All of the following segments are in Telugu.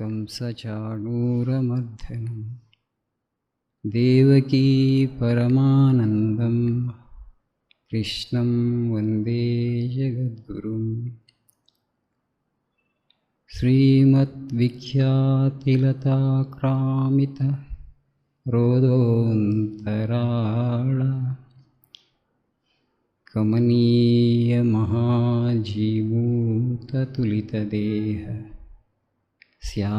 कंसचाणूरमर्दनं देवकी परमानन्दं कृष्णं वन्दे जगद्गुरुं श्रीमद्विख्यातिलताक्रामित रोदोऽन्तराळ कमनीयमहाजीमूततुलितदेह श्यामलरुचिजाल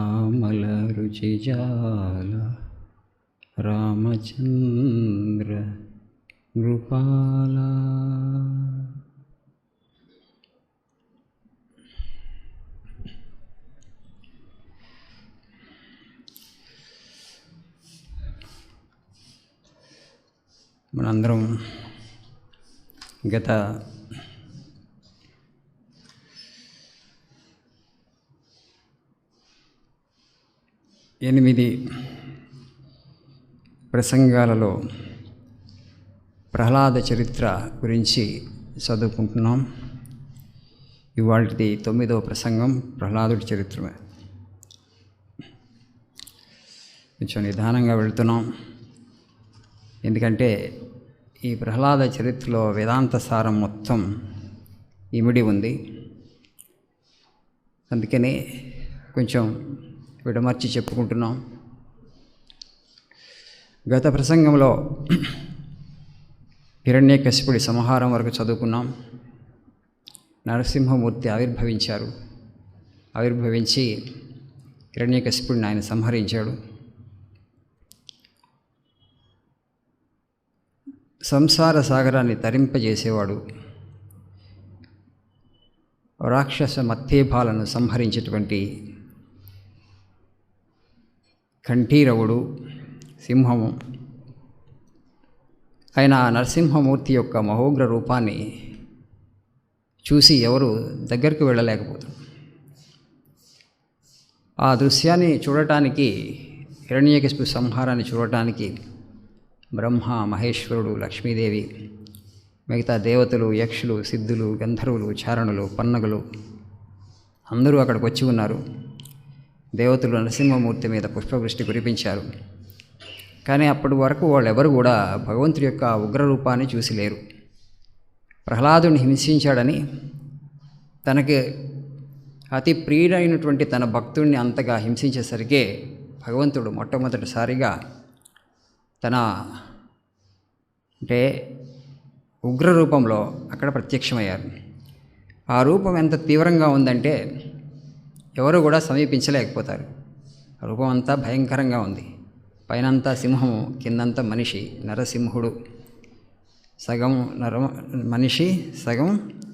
रामचन्द्र नृपाला. మనందరం గత 8 ప్రసంగాలలో ప్రహ్లాద చరిత్ర గురించి చదువుకుంటున్నాం. ఇవాళది 9వ ప్రసంగం ప్రహ్లాదుడి చరిత్రమే. కొంచెం నిదానంగా వెళుతున్నాం, ఎందుకంటే ఈ ప్రహ్లాద చరిత్రలో వేదాంత సారం మొత్తం ఇమిడి ఉంది. అందుకని కొంచెం విడమర్చి చెప్పుకుంటున్నాం. గత ప్రసంగంలో హిరణ్యకశిపుడి సంహారం వరకు చదువుకున్నాం. నరసింహమూర్తి ఆవిర్భవించి హిరణ్యకశిపుడిని ఆయన సంహరించాడు. సంసార సాగరాన్ని తరింపజేసేవాడు, రాక్షస మత్తేభాలను సంహరించేటువంటి కంఠీరవుడు సింహము. ఆయన నరసింహమూర్తి యొక్క మహోగ్ర రూపాన్ని చూసి ఎవరు దగ్గరికి వెళ్ళలేకపోతారు. ఆ దృశ్యాన్ని చూడటానికి, హిరణ్యకశిపు సంహారాన్ని చూడటానికి బ్రహ్మ, మహేశ్వరుడు, లక్ష్మీదేవి, మిగతా దేవతలు, యక్షులు, సిద్ధులు, గంధర్వులు, చారణులు, పన్నగులు అందరూ అక్కడికి వచ్చి ఉన్నారు. దేవతలు నరసింహమూర్తి మీద పుష్పవృష్టి కురిపించారు. కానీ అప్పటి వరకు వాళ్ళెవరు కూడా భగవంతుడి యొక్క ఉగ్రరూపాన్ని చూసి లేరు. ప్రహ్లాదుని హింసించాడని, తనకి అతి ప్రియుడైనటువంటి తన భక్తుడిని అంతగా హింసించేసరికే భగవంతుడు మొట్టమొదటిసారిగా తన ఉగ్రరూపంలో అక్కడ ప్రత్యక్షమయ్యారు. ఆ రూపం ఎంత తీవ్రంగా ఉందంటే ఎవరు కూడా సమీపించలేకపోతారు. ఆ రూపం అంతా భయంకరంగా ఉంది. పైనంతా సింహము, కిందంతా మనిషి, నరసింహుడు. సగం మనిషి, సగం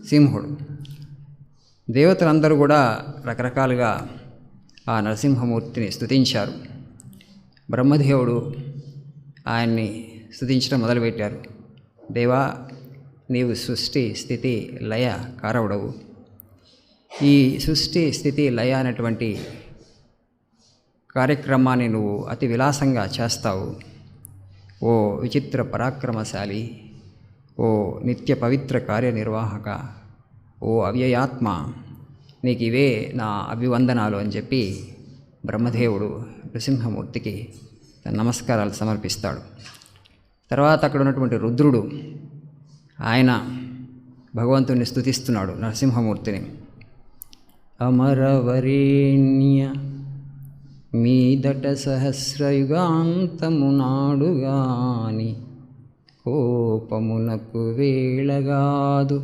సింహుడు. దేవతలందరూ కూడా రకరకాలుగా ఆ నరసింహమూర్తిని స్తుతించారు. బ్రహ్మదేవుడు ఆయన్ని స్తుతించడం మొదలుపెట్టారు. దేవా, నీవు సృష్టి, స్థితి, లయ కారవుడవు. ఈ సృష్టి, స్థితి, లయ అనేటువంటి కార్యక్రమాన్ని నువ్వు అతి విలాసంగా చేస్తావు. ఓ విచిత్ర పరాక్రమశాలి, ఓ నిత్య పవిత్ర కార్యనిర్వాహక, ఓ అవ్యయాత్మ, నీకు ఇవే నా అభివందనాలు అని చెప్పి బ్రహ్మదేవుడు నరసింహమూర్తికి తన నమస్కారాలు సమర్పిస్తాడు. తర్వాత అక్కడ ఉన్నటువంటి రుద్రుడు ఆయన భగవంతుని స్తుతిస్తున్నాడు, నరసింహమూర్తిని. అమరవరేణ్య మీదట సహస్రయుగాంతమునాడుగాని కోపమునకు వేళగాదు.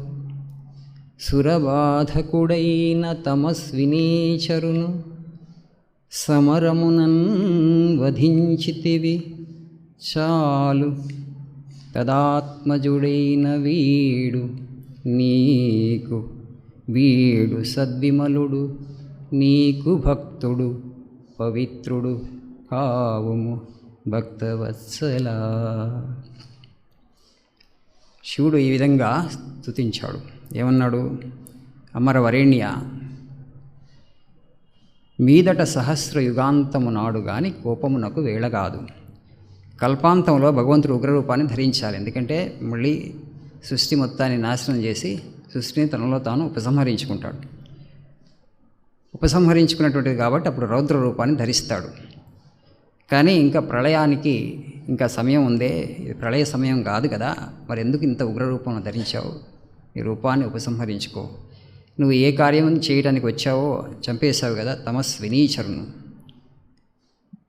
సురబాధకుడైన తమస్వినీచరును సమరమునన్ వధించితివి చాలు. తదాత్మజుడైన వీడు సద్విమలుడు, నీకు భక్తుడు, పవిత్రుడు కావుము భక్తవత్సల. శివుడు ఈ విధంగా స్తుతించాడు. ఏమన్నాడు? అమరవరేణ్య, మీదట సహస్రయుగాంతము నాడు గాని కోపమునకు వేళగాదు. కల్పాంతంలో భగవంతుడు ఉగ్రరూపాన్ని ధరించాలి. ఎందుకంటే మళ్ళీ సృష్టి మొత్తాన్ని నాశనం చేసి సృష్టిని తనలో తాను ఉపసంహరించుకుంటాడు. ఉపసంహరించుకున్నటువంటిది కాబట్టి అప్పుడు రౌద్ర రూపాన్ని ధరిస్తాడు. కానీ ఇంకా ప్రళయానికి ఇంకా సమయం ఉందే, ఇది ప్రళయ సమయం కాదు కదా, మరి ఎందుకు ఇంత ఉగ్రరూపం ధరించావు? ఈ రూపాన్ని ఉపసంహరించుకో. నువ్వు ఏ కార్యం చేయడానికి వచ్చావో చంపేశావు కదా, తమస్వినీచరును,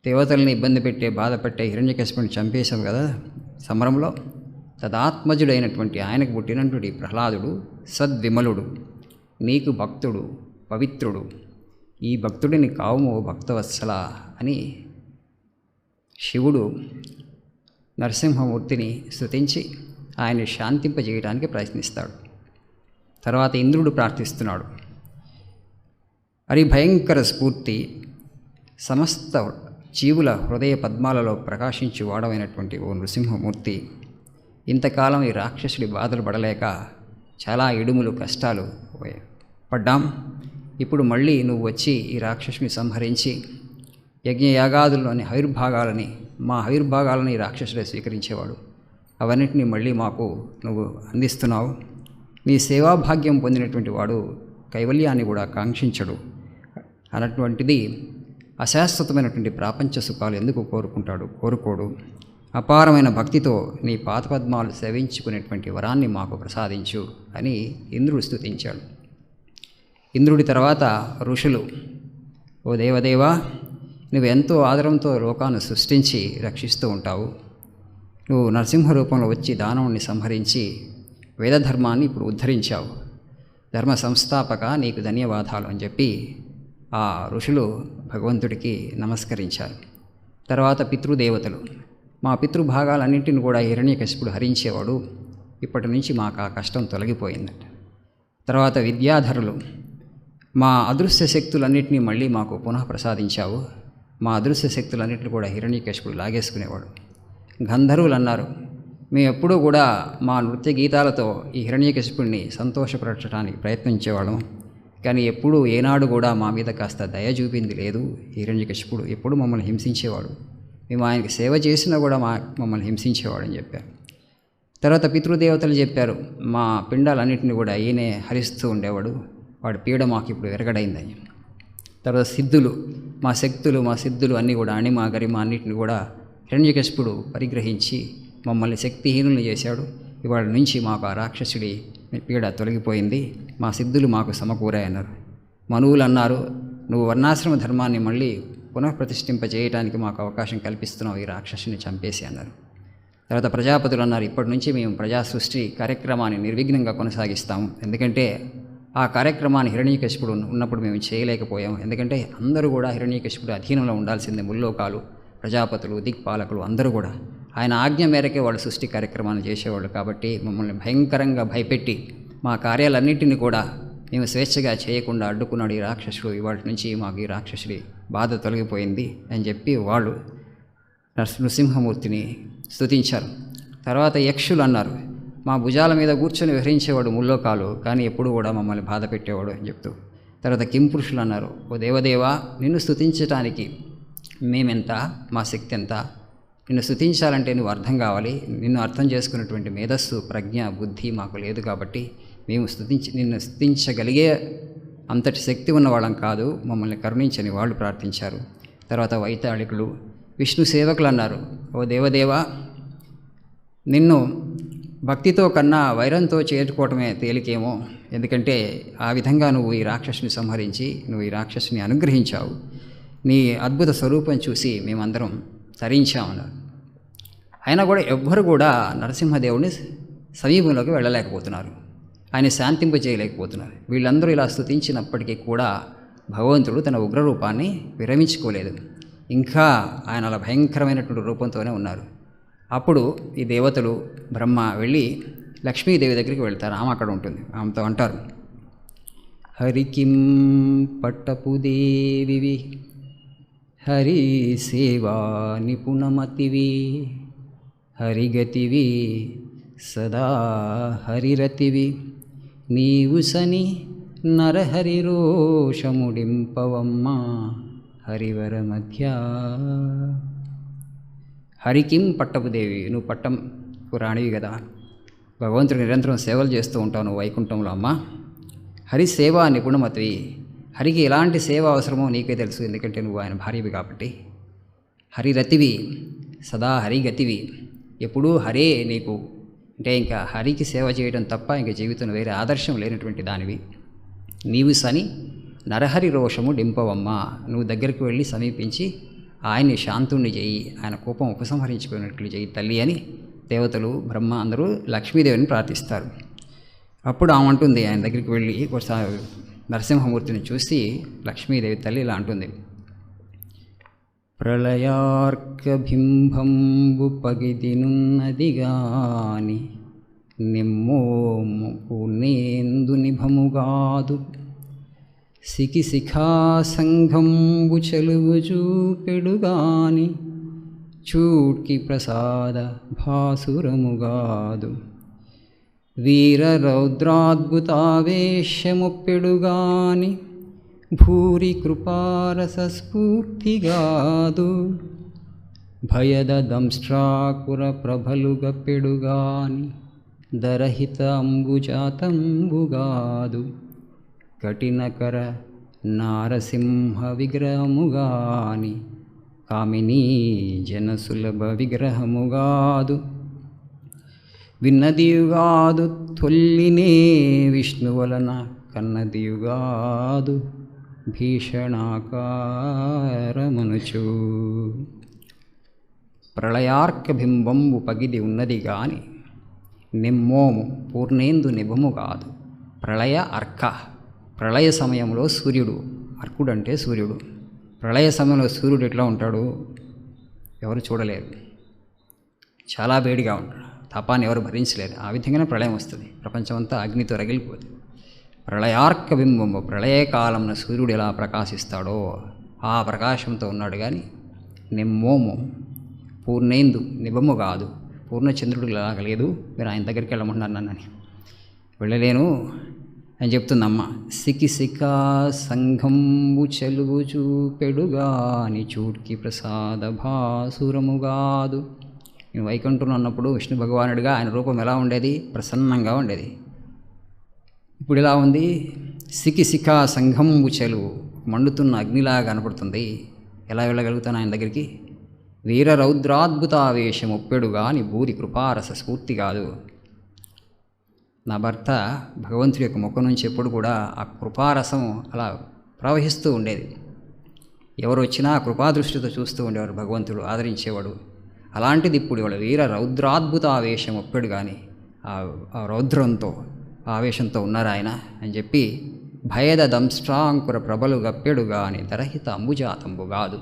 దేవతల్ని ఇబ్బంది పెట్టే బాధ పెట్టే హిరణ్యకశిపుని చంపేశావు కదా సమరంలో. తదాత్మజుడైనటువంటి ఆయనకు పుట్టినటువంటి ప్రహ్లాదుడు సద్విమలుడు, నీకు భక్తుడు, పవిత్రుడు, ఈ భక్తుడిని కావుము భక్తవత్సల అని శివుడు నరసింహమూర్తిని స్తుతించి ఆయన్ని శాంతింపజేయడానికి ప్రయత్నిస్తాడు. తర్వాత ఇంద్రుడు ప్రార్థిస్తున్నాడు. భయంకర స్ఫూర్తి సమస్త జీవుల హృదయ పద్మాలలో ప్రకాశించి వాడమైనటువంటి ఓ నృసింహమూర్తి, ఇంతకాలం ఈ రాక్షసుడి బాధలు పడలేక చాలా ఇడుములు కష్టాలు పడ్డాం. ఇప్పుడు మళ్ళీ నువ్వు వచ్చి ఈ రాక్షసుని సంహరించి యజ్ఞయాగాదుల్లోని హవిర్భాగాలని, మా హవిర్భాగాలని ఈ రాక్షసుడే స్వీకరించేవాడు, అవన్నిటినీ మళ్ళీ మాకు నువ్వు అందిస్తున్నావు. నీ సేవాభాగ్యం పొందినటువంటి వాడు కైవల్యాన్ని కూడా కాంక్షించడు. అన్నటువంటిది అశాశ్వతమైనటువంటి ప్రాపంచ సుఖాలు ఎందుకు కోరుకోడు. అపారమైన భక్తితో నీ పాదపద్మాలు సేవించుకునేటువంటి వరాన్ని మాకు ప్రసాదించు అని ఇంద్రుడు స్తుతించాడు. ఇంద్రుడి తర్వాత ఋషులు, ఓ దేవదేవా, నువ్వు ఎంతో ఆదరంతో లోకాన్ని సృష్టించి రక్షిస్తూ ఉంటావు. నువ్వు నరసింహ రూపంలో వచ్చి దానవుణ్ణి సంహరించి వేదధర్మాన్ని ఇప్పుడు ఉద్ధరించావు. ధర్మ సంస్థాపక నీకు ధన్యవాదాలు అని చెప్పి ఆ ఋషులు భగవంతుడికి నమస్కరించారు. తర్వాత పితృదేవతలు, మా పితృభాగాలన్నింటిని కూడా హిరణ్యకశిపుడు హరించేవాడు, ఇప్పటి నుంచి మాకు ఆ కష్టం తొలగిపోయిందట. తర్వాత విద్యాధరులు, మా అదృశ్య శక్తులన్నింటినీ మళ్ళీ మాకు పునః ప్రసాదించావు. మా అదృశ్య శక్తులన్నింటినీ కూడా హిరణ్యకశిపుడు లాగేసుకునేవాడు. గంధర్వులు అన్నారు, మేము ఎప్పుడూ కూడా మా నృత్య గీతాలతో ఈ హిరణ్యకశిపుడిని సంతోషపరచడానికి ప్రయత్నించేవాళ్ళం, కానీ ఎప్పుడూ ఏనాడు కూడా మా మీద కాస్త దయ చూపింది లేదు. హిరణ్యకశిపుడు ఎప్పుడు మమ్మల్ని హింసించేవాడు, మేము ఆయనకి సేవ చేసినా కూడా మమ్మల్ని హింసించేవాడు అని చెప్పారు. తర్వాత పితృదేవతలు చెప్పారు, మా పిండాలన్నింటినీ కూడా ఈయనే హరిస్తూ ఉండేవాడు, వాడి పీడ మాకు ఇప్పుడు ఎరగడైందని. తర్వాత సిద్ధులు, మా శక్తులు మా సిద్ధులు అన్నీ కూడా అణిమ గరిమ అన్నింటిని కూడా హిరణ్యకశిపుడు పరిగ్రహించి మమ్మల్ని శక్తిహీనులు చేశాడు. ఇవాళ నుంచి మాకు ఆ రాక్షసుడి పీడ తొలగిపోయింది, మా సిద్ధులు మాకు సమకూరాయన్నారు. మనువులు అన్నారు, నువ్వు వర్ణాశ్రమ ధర్మాన్ని మళ్ళీ పునఃప్రతిష్ఠింపజేయడానికి మాకు అవకాశం కల్పిస్తున్నావు, ఈ రాక్షసుని చంపేసి అన్నారు. తర్వాత ప్రజాపతులు అన్నారు, ఇప్పటి నుంచి మేము ప్రజా సృష్టి కార్యక్రమాన్ని నిర్విఘ్నంగా కొనసాగిస్తాము, ఎందుకంటే ఆ కార్యక్రమాన్ని హిరణ్యకశిపుడు ఉన్నప్పుడు మేము చేయలేకపోయాము. ఎందుకంటే అందరూ కూడా హిరణ్యకశిపుడు అధీనంలో ఉండాల్సిందే, ముల్లోకాలు, ప్రజాపతులు, దిక్పాలకులు అందరూ కూడా ఆయన ఆజ్ఞ మేరకే వాళ్ళు సృష్టి కార్యక్రమాన్ని చేసేవాళ్ళు. కాబట్టి మమ్మల్ని భయంకరంగా భయపెట్టి మా కార్యాలన్నింటినీ కూడా మేము స్వేచ్ఛగా చేయకుండా అడ్డుకున్నాడు ఈ రాక్షసుడు. ఇవాటి నుంచి మాకు ఈ రాక్షసుడి బాధ తొలగిపోయింది అని చెప్పి వాళ్ళు నృసింహమూర్తిని స్తుతించారు. తర్వాత యక్షులు అన్నారు, మా భుజాల మీద కూర్చొని విహరించేవాడు ముల్లోకాలు, కానీ ఎప్పుడు కూడా మమ్మల్ని బాధ పెట్టేవాడు అని చెప్తూ. తర్వాత కింపురుషులు అన్నారు, ఓ దేవదేవా, నిన్ను స్తుతించటానికి మేమెంత, మా శక్తి ఎంత, నిన్ను స్తుతించాలంటే నువ్వు అర్థం కావాలి, నిన్ను అర్థం చేసుకున్నటువంటి మేధస్సు ప్రజ్ఞ బుద్ధి మాకు లేదు, కాబట్టి మేము నిన్ను స్తుతించగలిగే అంతటి శక్తి ఉన్నవాళ్ళం కాదు, మమ్మల్ని కరుణించని వాళ్ళు ప్రార్థించారు. తర్వాత వైతాళికులు, విష్ణు సేవకులు అన్నారు, ఓ దేవదేవా, నిన్ను భక్తితో కన్నా వైరంతో చేరుకోవటమే తేలికేమో, ఎందుకంటే ఆ విధంగా నువ్వు ఈ రాక్షసుని సంహరించి నువ్వు ఈ రాక్షసుని అనుగ్రహించావు, నీ అద్భుత స్వరూపం చూసి మేమందరం తరించామన్నారు. అయినా కూడా ఎవ్వరు కూడా నరసింహదేవుని సమీపంలోకి వెళ్ళలేకపోతున్నారు, ఆయన శాంతింపజేయలేకపోతున్నారు. వీళ్ళందరూ ఇలా స్తుతించినప్పటికీ కూడా భగవంతుడు తన ఉగ్రరూపాన్ని విరమించుకోలేదు, ఇంకా ఆయన అలా భయంకరమైనటువంటి రూపంతోనే ఉన్నారు. అప్పుడు ఈ దేవతలు బ్రహ్మ వెళ్ళి లక్ష్మీదేవి దగ్గరికి వెళ్తారు, ఆమె అక్కడ ఉంటుంది. ఆమెతో అంటారు, హరికిం పట్టపుదేవివి హరి సేవా నిపుణమతివి హరిగతివి సదా హరిరతివి నీవు సని నరహరి రోషముడింపవమ్మ హరివర మధ్య. హరికిం పట్టపుదేవి, నువ్వు పట్టంకు రాణివి కదా, భగవంతుడు నిరంతరం సేవలు చేస్తూ ఉంటావు నువ్వు వైకుంఠంలో అమ్మ. హరిసేవా నిపుణమతివి, హరికి ఎలాంటి సేవ అవసరమో నీకే తెలుసు, ఎందుకంటే నువ్వు ఆయన భార్యవి కాబట్టి. హరిరతివి, సదా హరిగతివి, ఎప్పుడూ హరే నీకు, అంటే ఇంకా హరికి సేవ చేయడం తప్ప ఇంకా జీవితంలో వేరే ఆదర్శం లేనటువంటి దానివి. నీవు సని నరహరి రోషము డింపవమ్మ, నువ్వు దగ్గరికి వెళ్ళి సమీపించి ఆయన్ని శాంతుణ్ణి చేయి, ఆయన కోపం ఉపసంహరించుకున్నట్లు చేయి తల్లి అని దేవతలు, బ్రహ్మ అందరూ లక్ష్మీదేవిని ప్రార్థిస్తారు. అప్పుడు ఆమె అంటుంది, ఆయన దగ్గరికి వెళ్ళి ఒకసారి నరసింహమూర్తిని చూసి లక్ష్మీదేవి తల్లి ఇలా అంటుంది, ప్రళయార్కబింబంబు పగిదినున్నదిగాని నిమ్మోము పూర్ణేందు నిభముగాదు, సికిశిఖా సంఘంబు చెలువు చూపెడుగాని చూడ్కి ప్రసాద భాసురముగాదు, వీర రౌద్రాద్భుతావేశమొప్పెడుగాని భూరి కృపారస స్ఫూర్తిగాదు, భయద దంష్ట్రాకుర ప్రభలుగప్పెడుగాని దరహిత అంబుజాతంబుగాదు, కఠినకర నారసింహ విగ్రహముగాని కామినీ జనసులభ విగ్రహముగాదు, విన్నదియుగాదు తొల్లినే విష్ణువలన కన్నదియుగాదు భీషణాకారమనుచు. ప్రళయార్కబింబంబు పగిది ఉన్నది గాని నిమ్మోము పూర్ణేందు నిభము కాదు. ప్రళయ అర్క, ప్రళయ సమయంలో సూర్యుడు, అర్కుడు అంటే సూర్యుడు. ప్రళయ సమయంలో సూర్యుడు ఎట్లా ఉంటాడు ఎవరు చూడలేరు, చాలా వేడిగా ఉంటాడు, తపాన్ని ఎవరు భరించలేరు. ఆ విధంగానే ప్రళయం వస్తుంది, ప్రపంచమంతా అగ్నితో రగిలిపోతుంది. ప్రళయార్కబింబము, ప్రళయకాలంలో సూర్యుడు ఎలా ప్రకాశిస్తాడో ఆ ప్రకాశంతో ఉన్నాడు కానీ నిమ్మోము పూర్ణేందు నిభము కాదు, పూర్ణచంద్రుడు లాగా లేదు. మీరు ఆయన దగ్గరికి వెళ్ళమన్నారు నన్నని, వెళ్ళలేను అని చెప్తుందమ్మ. సికిసికా సంఘంబు చెలువు చూపెడుగాని చూడ్కి ప్రసాద భాసురముగాదు. నేను వైకుంఠంలో ఉన్నప్పుడు విష్ణు భగవానుడిగా ఆయన రూపం ఎలా ఉండేది, ప్రసన్నంగా ఉండేది. ఇప్పుడు ఎలా ఉంది, సికిసికా సంఘంబు చెలువు, మండుతున్న అగ్నిలాగా కనపడుతుంది. ఎలా వెళ్ళగలుగుతాను ఆయన దగ్గరికి? వీర రౌద్రాద్భుతావేశం ఒప్పెడుగా నీ భూరి కృపారస స్ఫూర్తి కాదు. నా భర్త భగవంతుడి యొక్క ముఖం నుంచి ఎప్పుడు కూడా ఆ కృపారసం అలా ప్రవహిస్తూ ఉండేది. ఎవరు వచ్చినా కృపాదృష్టితో చూస్తూ ఉండేవారు, భగవంతుడు ఆదరించేవాడు. అలాంటిది ఇప్పుడు ఇవాళ వీర రౌద్రాద్భుత ఆవేశం ఒప్పెడు కానీ ఆ రౌద్రంతో ఆవేశంతో ఉన్నారు ఆయన అని చెప్పి, భయద దంష్ట్రాంకుర ప్రభలు గప్పెడు గాని దరహిత అంబుజాతంబు కాదు.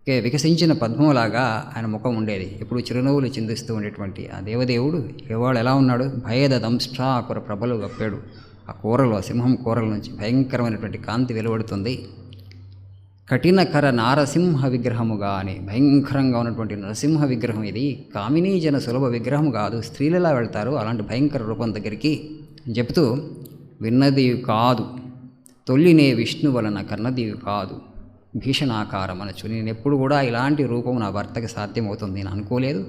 వికసించిన పద్మములాగా ఆయన ముఖం ఉండేది, ఎప్పుడు చిరునవ్వులు చిందిస్తూ ఉండేటువంటి ఆ దేవదేవుడు ఇవాళ ఎలా ఉన్నాడు? భయద దంష్ట్రాకుర ప్రభలు గప్పాడు. ఆ కూరలో, సింహం కూరల నుంచి భయంకరమైనటువంటి కాంతి వెలువడుతుంది. కఠినకర నారసింహ విగ్రహముగా అని, భయంకరంగా ఉన్నటువంటి నరసింహ విగ్రహం ఇది. కామినీ జన సులభ విగ్రహం కాదు, స్త్రీలలా వెళ్తారు అలాంటి భయంకర రూపం దగ్గరికి చెప్తూ, విన్నది కాదు తొల్లినే విష్ణు వలన కన్నది కాదు భీషణాకారం అనొచ్చు. నేను ఎప్పుడు కూడా ఇలాంటి రూపం నా భర్తకి సాధ్యమవుతుంది నేను అనుకోలేదు,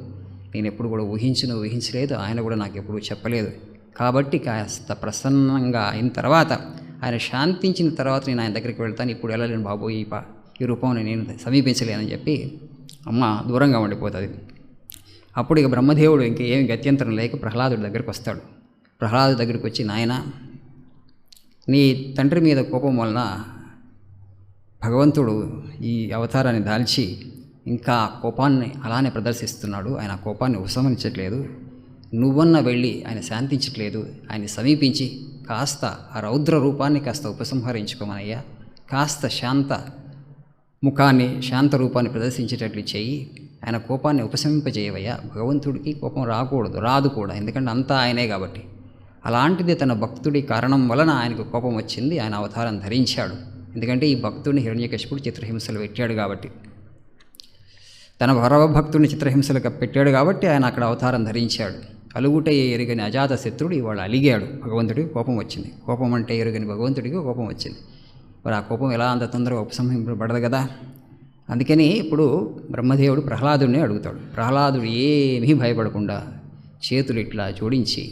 నేను ఎప్పుడు కూడా ఊహించలేదు, ఆయన కూడా నాకు ఎప్పుడు చెప్పలేదు. కాబట్టి కాస్త ప్రసన్నంగా అయిన తర్వాత, ఆయన శాంతించిన తర్వాత నేను ఆయన దగ్గరికి వెళ్తాను. ఇప్పుడు వెళ్ళలేను బాబు, ఈ రూపం నేను సమీపించలేనని చెప్పి అమ్మ దూరంగా ఉండిపోతుంది. అప్పుడు ఇక బ్రహ్మదేవుడు ఇంకేమి గత్యంతరం లేక ప్రహ్లాదుడి దగ్గరికి వస్తాడు. ప్రహ్లాదు దగ్గరికి వచ్చి, నాయన నీ తండ్రి మీద కోపం వలన భగవంతుడు ఈ అవతారాన్ని దాల్చి ఇంకా కోపాన్ని అలానే ప్రదర్శిస్తున్నాడు, ఆయన కోపాన్ని ఉపశమించట్లేదు. నువ్వన్న వెళ్ళి ఆయన శాంతించట్లేదు, ఆయన సమీపించి కాస్త ఆ రౌద్ర రూపాన్ని కాస్త ఉపసంహరించుకోమనయ్యా, కాస్త శాంత ముఖాన్ని, శాంత రూపాన్ని ప్రదర్శించేటట్లు చేయి, ఆయన కోపాన్ని ఉపశమింపజేయవయ్యా. భగవంతుడికి కోపం రాదు కూడా, ఎందుకంటే అంతా ఆయనే కాబట్టి. అలాంటిది తన భక్తుడి కారణం వలన ఆయనకు కోపం వచ్చింది, ఆయన అవతారం ధరించాడు. ఎందుకంటే ఈ భక్తుడిని హిరణ్యకశిపుడు చిత్రహింసలు పెట్టాడు కాబట్టి, తన భక్తుడిని చిత్రహింసలు పెట్టాడు కాబట్టి ఆయన అక్కడ అవతారం ధరించాడు. అలుగుటే ఎరుగని అజాత శత్రుడు ఇవాళ అలిగాడు, భగవంతుడికి కోపం వచ్చింది. కోపం అంటే ఎరుగని భగవంతుడికి కోపం వచ్చింది. మరి ఆ కోపం ఎలా అంత తొందరగా ఉపసంహరింపబడదు కదా. అందుకని ఇప్పుడు బ్రహ్మదేవుడు ప్రహ్లాదుడిని అడుగుతాడు. ప్రహ్లాదుడు ఏమీ భయపడకుండా చేతులు ఇట్లా జోడించి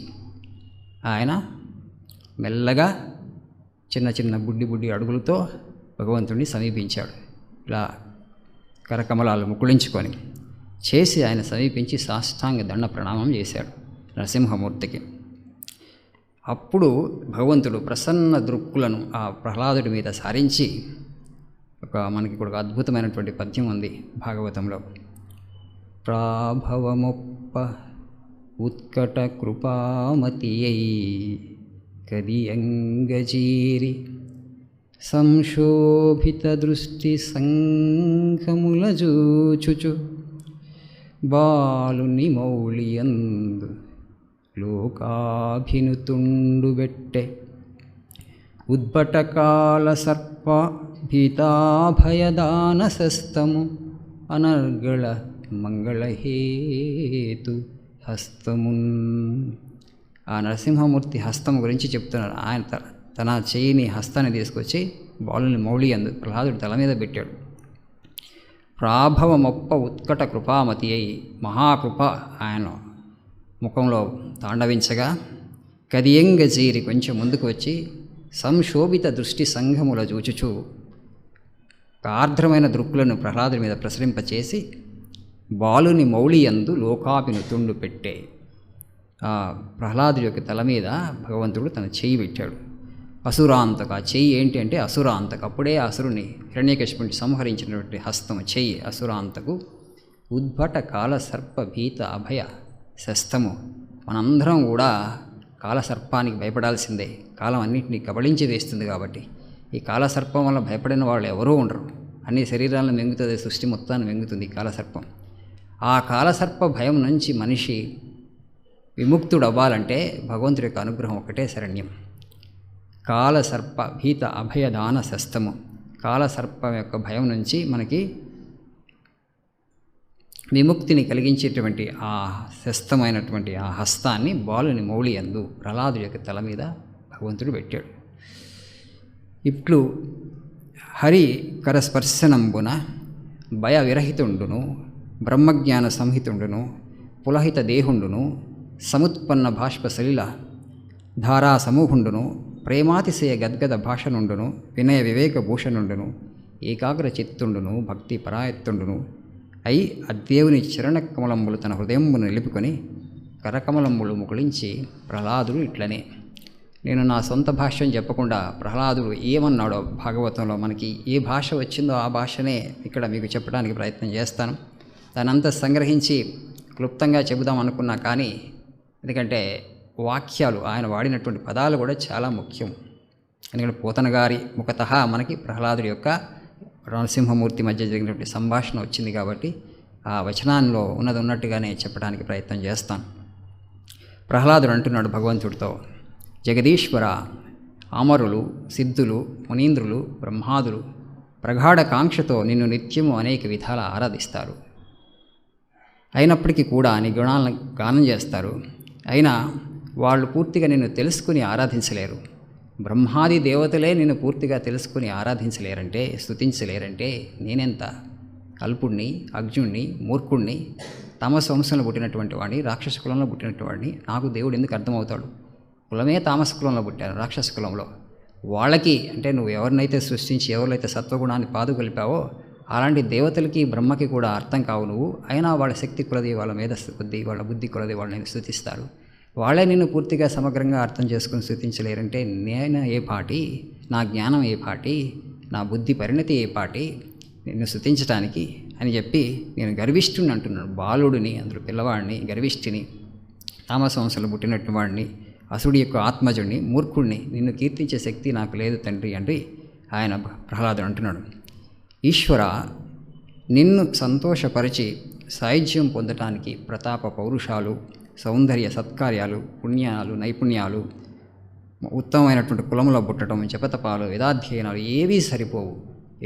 ఆయన మెల్లగా చిన్న చిన్న బుడ్డి అడుగులతో భగవంతుడిని సమీపించాడు. ఇలా కరకమలాలు ముకుళించుకొని చేసి ఆయన సమీపించి సాష్టాంగ దండ ప్రణామం చేశాడు నరసింహమూర్తికి. అప్పుడు భగవంతుడు ప్రసన్న దృక్కులను ఆ ప్రహ్లాదుడి మీద సారించి మనకి కూడా ఒక అద్భుతమైనటువంటి పద్యం ఉంది భాగవతంలో. ప్రాభవమొప్ప ఉత్కట కృపామతియై కదియంగజీరి సంశోభిత దృష్టి సంఘముల జూచుచు బాలుని మౌళియందు లోకాభినుతుండుబెట్టె ఉద్భటకాల సర్ప భీతాభయదానశస్తము అనర్గళ మంగళహేతు హస్తమున్. ఆ నరసింహమూర్తి హస్తం గురించి చెప్తున్నారు. ఆయన తన చేయిని హస్తాన్ని తీసుకొచ్చి బాలుని మౌళియందు ప్రహ్లాదుడి తల మీద పెట్టాడు. ప్రాభవమొప్ప ఉత్కట కృపామతి అయి మహాకృప ఆయన ముఖంలో తాండవించగా కదియంగ చేరి కొంచెం ముందుకు వచ్చి సంశోభిత దృష్టి సంఘముల చూచుచు ఆర్ద్రమైన దృక్కులను ప్రహ్లాదుడి మీద ప్రసరింపచేసి బాలుని మౌళియందు లోకాపిను తుండు పెట్టే ఆ ప్రహ్లాదుడి యొక్క తల మీద భగవంతుడు తన చెయ్యి పెట్టాడు. అసురాంతక చెయ్యి ఏంటి అంటే అసురాంతకు, అప్పుడే అసురుని హిరణ్యకశిపుని సంహరించినటువంటి హస్తం చెయ్యి అసురాంతకు. ఉద్భట కాల సర్ప భీత అభయ శస్తము. మనందరం కూడా కాలసర్పానికి భయపడాల్సిందే. కాలం అన్నింటినీ కబళించి వేస్తుంది కాబట్టి ఈ కాలసర్పం వల్ల భయపడిన వాళ్ళు ఎవరూ ఉండరు. అన్ని శరీరాలను మింగుతుంది, సృష్టి మొత్తాన్ని మింగుతుంది ఈ కాలసర్పం. ఆ కాలసర్ప భయం నుంచి మనిషి విముక్తుడు అవ్వాలంటే భగవంతుడి యొక్క అనుగ్రహం ఒకటే శరణ్యం. కాలసర్ప భీత అభయదాన శస్తము. కాలసర్పం యొక్క భయం నుంచి మనకి విముక్తిని కలిగించేటువంటి ఆ శస్తమైనటువంటి ఆ హస్తాన్ని బాలుని మౌళియందు ప్రహ్లాదుడి యొక్క తల మీద భగవంతుడు పెట్టాడు. ఇట్లు హరి కరస్పర్శనంబున భయ విరహితుండును, బ్రహ్మజ్ఞాన సంహితుండును, పులహిత దేహుండును, సముత్పన్న బాష్ప సలిల ధారా సమూహుండును, ప్రేమాతిశయ గద్గద భాషనుండును, వినయ వివేక భూషణుండును, ఏకాగ్ర చిత్తుండును, భక్తి పరాయత్తుండును అయి అద్దేవుని చరణకమలంబులు తన హృదయంబును నిలుపుకొని కరకమలంబులు ముకుళించి ప్రహ్లాదుడు ఇట్లనే. నేను నా సొంత భాష్యం చెప్పకుండా ప్రహ్లాదుడు ఏమన్నాడో భాగవతంలో మనకి ఏ భాష వచ్చిందో ఆ భాషనే ఇక్కడ మీకు చెప్పడానికి ప్రయత్నం చేస్తాను. దానంతా సంగ్రహించి క్లుప్తంగా చెబుదాం అనుకున్నా కానీ ఎందుకంటే వాక్యాలు ఆయన వాడినటువంటి పదాలు కూడా చాలా ముఖ్యం. ఎందుకంటే పోతన గారి ముఖతః మనకి ప్రహ్లాదుడి యొక్క నరసింహమూర్తి మధ్య జరిగినటువంటి సంభాషణ వచ్చింది కాబట్టి ఆ వచనాల్లో ఉన్నది ఉన్నట్టుగానే చెప్పడానికి ప్రయత్నం చేస్తాను. ప్రహ్లాదుడు అంటున్నాడు భగవంతుడితో, జగదీశ్వర, అమరులు, సిద్ధులు, మునీంద్రులు, బ్రహ్మాదులు ప్రగాఢ కాంక్షతో నిన్ను నిత్యము అనేక విధాల ఆరాధిస్తారు. అయినప్పటికీ కూడా నీ గుణాలను గానం చేస్తారు. అయినా వాళ్ళు పూర్తిగా నిన్ను తెలుసుకుని ఆరాధించలేరు. బ్రహ్మాది దేవతలే నిన్ను పూర్తిగా తెలుసుకుని ఆరాధించలేరంటే, స్తుతించలేరంటే నేనెంత అల్పుణ్ణి, అజ్ఞుణ్ణి, మూర్ఖుణ్ణి, తామస వంశంలో పుట్టినటువంటి వాడిని, రాక్షస కులంలో పుట్టినటువంటి వాడిని నాకు దేవుడు ఎందుకు అర్థమవుతాడు? కులమే తామస కులంలో పుట్టారు, రాక్షస కులంలో. వాళ్ళకి అంటే నువ్వు ఎవరినైతే సృష్టించి ఎవరినైతే సత్వగుణాన్ని పాదుకొలిపావో అలాంటి దేవతలకి బ్రహ్మకి కూడా అర్థం కావు నువ్వు. అయినా వాళ్ళ శక్తి కొలది, వాళ్ళ మేధస్సు కొద్ది, వాళ్ళ బుద్ధి కొలది వాళ్ళని స్తుతిస్తారు. వాళ్ళే నిన్ను పూర్తిగా సమగ్రంగా అర్థం చేసుకుని స్తుతించలేరంటే నేను ఏ పాటి, నా జ్ఞానం ఏ పాటి, నా బుద్ధి పరిణతి ఏ పాటి నిన్ను స్తుతించడానికి అని చెప్పి నేను గర్విష్ఠుని అంటున్నాను. బాలుడిని, అందులో పిల్లవాడిని, గర్విష్ఠిని, తామస వంశంలో పుట్టినట్టు వాడిని, అసుడి యొక్క ఆత్మజుడిని, మూర్ఖుడిని, నిన్ను కీర్తించే శక్తి నాకు లేదు తండ్రి అంటే ఆయన ప్రహ్లాదుడు అంటున్నాడు. ఈశ్వర, నిన్ను సంతోషపరిచి సాయుధ్యం పొందటానికి ప్రతాప పౌరుషాలు, సౌందర్య సత్కార్యాలు, పుణ్యాలు, నైపుణ్యాలు, ఉత్తమమైనటువంటి కులంలో పుట్టడం, జపతపాలు, వేదాధ్యయనాలు ఏవీ సరిపోవు.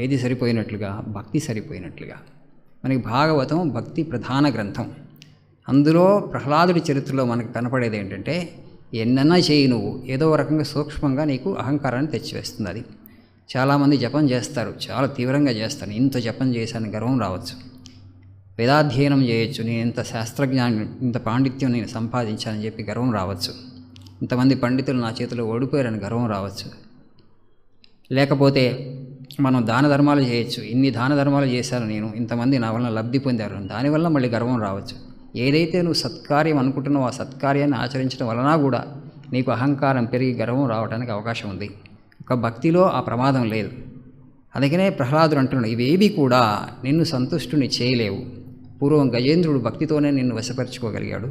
ఏది సరిపోయినట్లుగా భక్తి సరిపోయినట్లుగా. మనకి భాగవతం భక్తి ప్రధాన గ్రంథం. అందులో ప్రహ్లాదుడి చరిత్రలో మనకు కనపడేది ఏంటంటే ఎన్నన్నా చేయి నువ్వు, ఏదో రకంగా సూక్ష్మంగా నీకు అహంకారాన్ని తెచ్చివేస్తుంది. అది చాలామంది జపం చేస్తారు, చాలా తీవ్రంగా చేస్తాను, ఇంత జపం చేశాను గర్వం రావచ్చు. వేదాధ్యయనం చేయొచ్చు, నేను ఇంత శాస్త్రజ్ఞానం, ఇంత పాండిత్యం నేను సంపాదించానని చెప్పి గర్వం రావచ్చు. ఇంతమంది పండితులు నా చేతిలో ఓడిపోయారని గర్వం రావచ్చు. లేకపోతే మనం దాన ధర్మాలు చేయొచ్చు. ఇన్ని దాన ధర్మాలు చేశాను నేను, ఇంతమంది నా వలన లబ్ధి పొందారు, దానివల్ల మళ్ళీ గర్వం రావచ్చు. ఏదైతే నువ్వు సత్కార్యం అనుకుంటున్నావో ఆ సత్కార్యాన్ని ఆచరించడం వలన కూడా నీకు అహంకారం పెరిగి గర్వం రావడానికి అవకాశం ఉంది. ఒక భక్తిలో ఆ ప్రమాదం లేదు. అందుకనే ప్రహ్లాదుడు అంటున్నాడు, ఇవేవి కూడా నిన్ను సంతుష్టుని చేయలేవు. పూర్వం గజేంద్రుడు భక్తితోనే నిన్ను వశపరుచుకోగలిగాడు,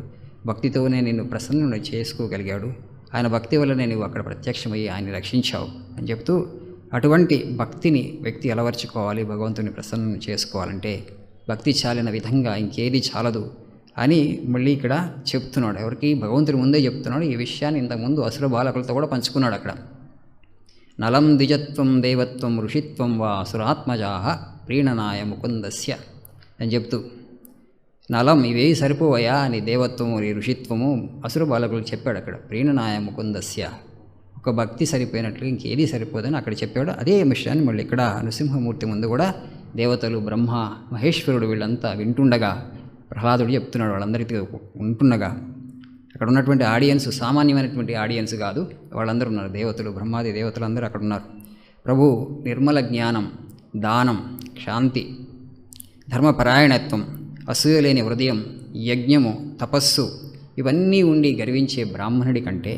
భక్తితోనే నిన్ను ప్రసన్నుని చేసుకోగలిగాడు. ఆయన భక్తి వల్లనే నువ్వు అక్కడ ప్రత్యక్షమయ్యి ఆయన్ని రక్షించావు అని చెప్తూ, అటువంటి భక్తిని వ్యక్తి అలవర్చుకోవాలి. భగవంతుని ప్రసన్నం చేసుకోవాలంటే భక్తి చాలిన విధంగా ఇంకేది చాలదు అని మళ్ళీ ఇక్కడ చెప్తున్నాడు. ఎవరికి? భగవంతుని ముందే చెప్తున్నాడు. ఈ విషయాన్ని ఇంతకుముందు అసుర బాలకులతో కూడా పంచుకున్నాడు అక్కడ. నలం ద్విజత్వం దేవత్వం ఋషిత్వం వా అసురాత్మజాహ ప్రీణనాయ ముకుందస్య అని చెప్తూ, నలం ఇవేవి సరిపోవయా అని దేవత్వము ఋషిత్వము అసుర బాలకులు చెప్పాడు అక్కడ. ప్రీణనాయ ముకుందస్య, ఒక భక్తి సరిపోయినట్లు ఇంకేది సరిపోదని అక్కడ చెప్పాడు. అదే విషయాన్ని మళ్ళీ ఇక్కడ నృసింహమూర్తి ముందు కూడా దేవతలు, బ్రహ్మ, మహేశ్వరుడు వీళ్ళంతా వింటుండగా ప్రహ్లాదుడు చెప్తున్నాడు. వాళ్ళందరికీ ఉంటుండగా అక్కడ ఉన్నటువంటి ఆడియన్స్ సామాన్యమైనటువంటి ఆడియన్స్ కాదు, వాళ్ళందరూ ఉన్నారు. దేవతలు, బ్రహ్మాది దేవతలు అందరూ అక్కడ ఉన్నారు. ప్రభు నిర్మల జ్ఞానం, దానం, శాంతి, ధర్మపరాయణత్వం, అసూయ లేని హృదయం, యజ్ఞము, తపస్సు ఇవన్నీ ఉండి గర్వించే బ్రాహ్మణుడి కంటే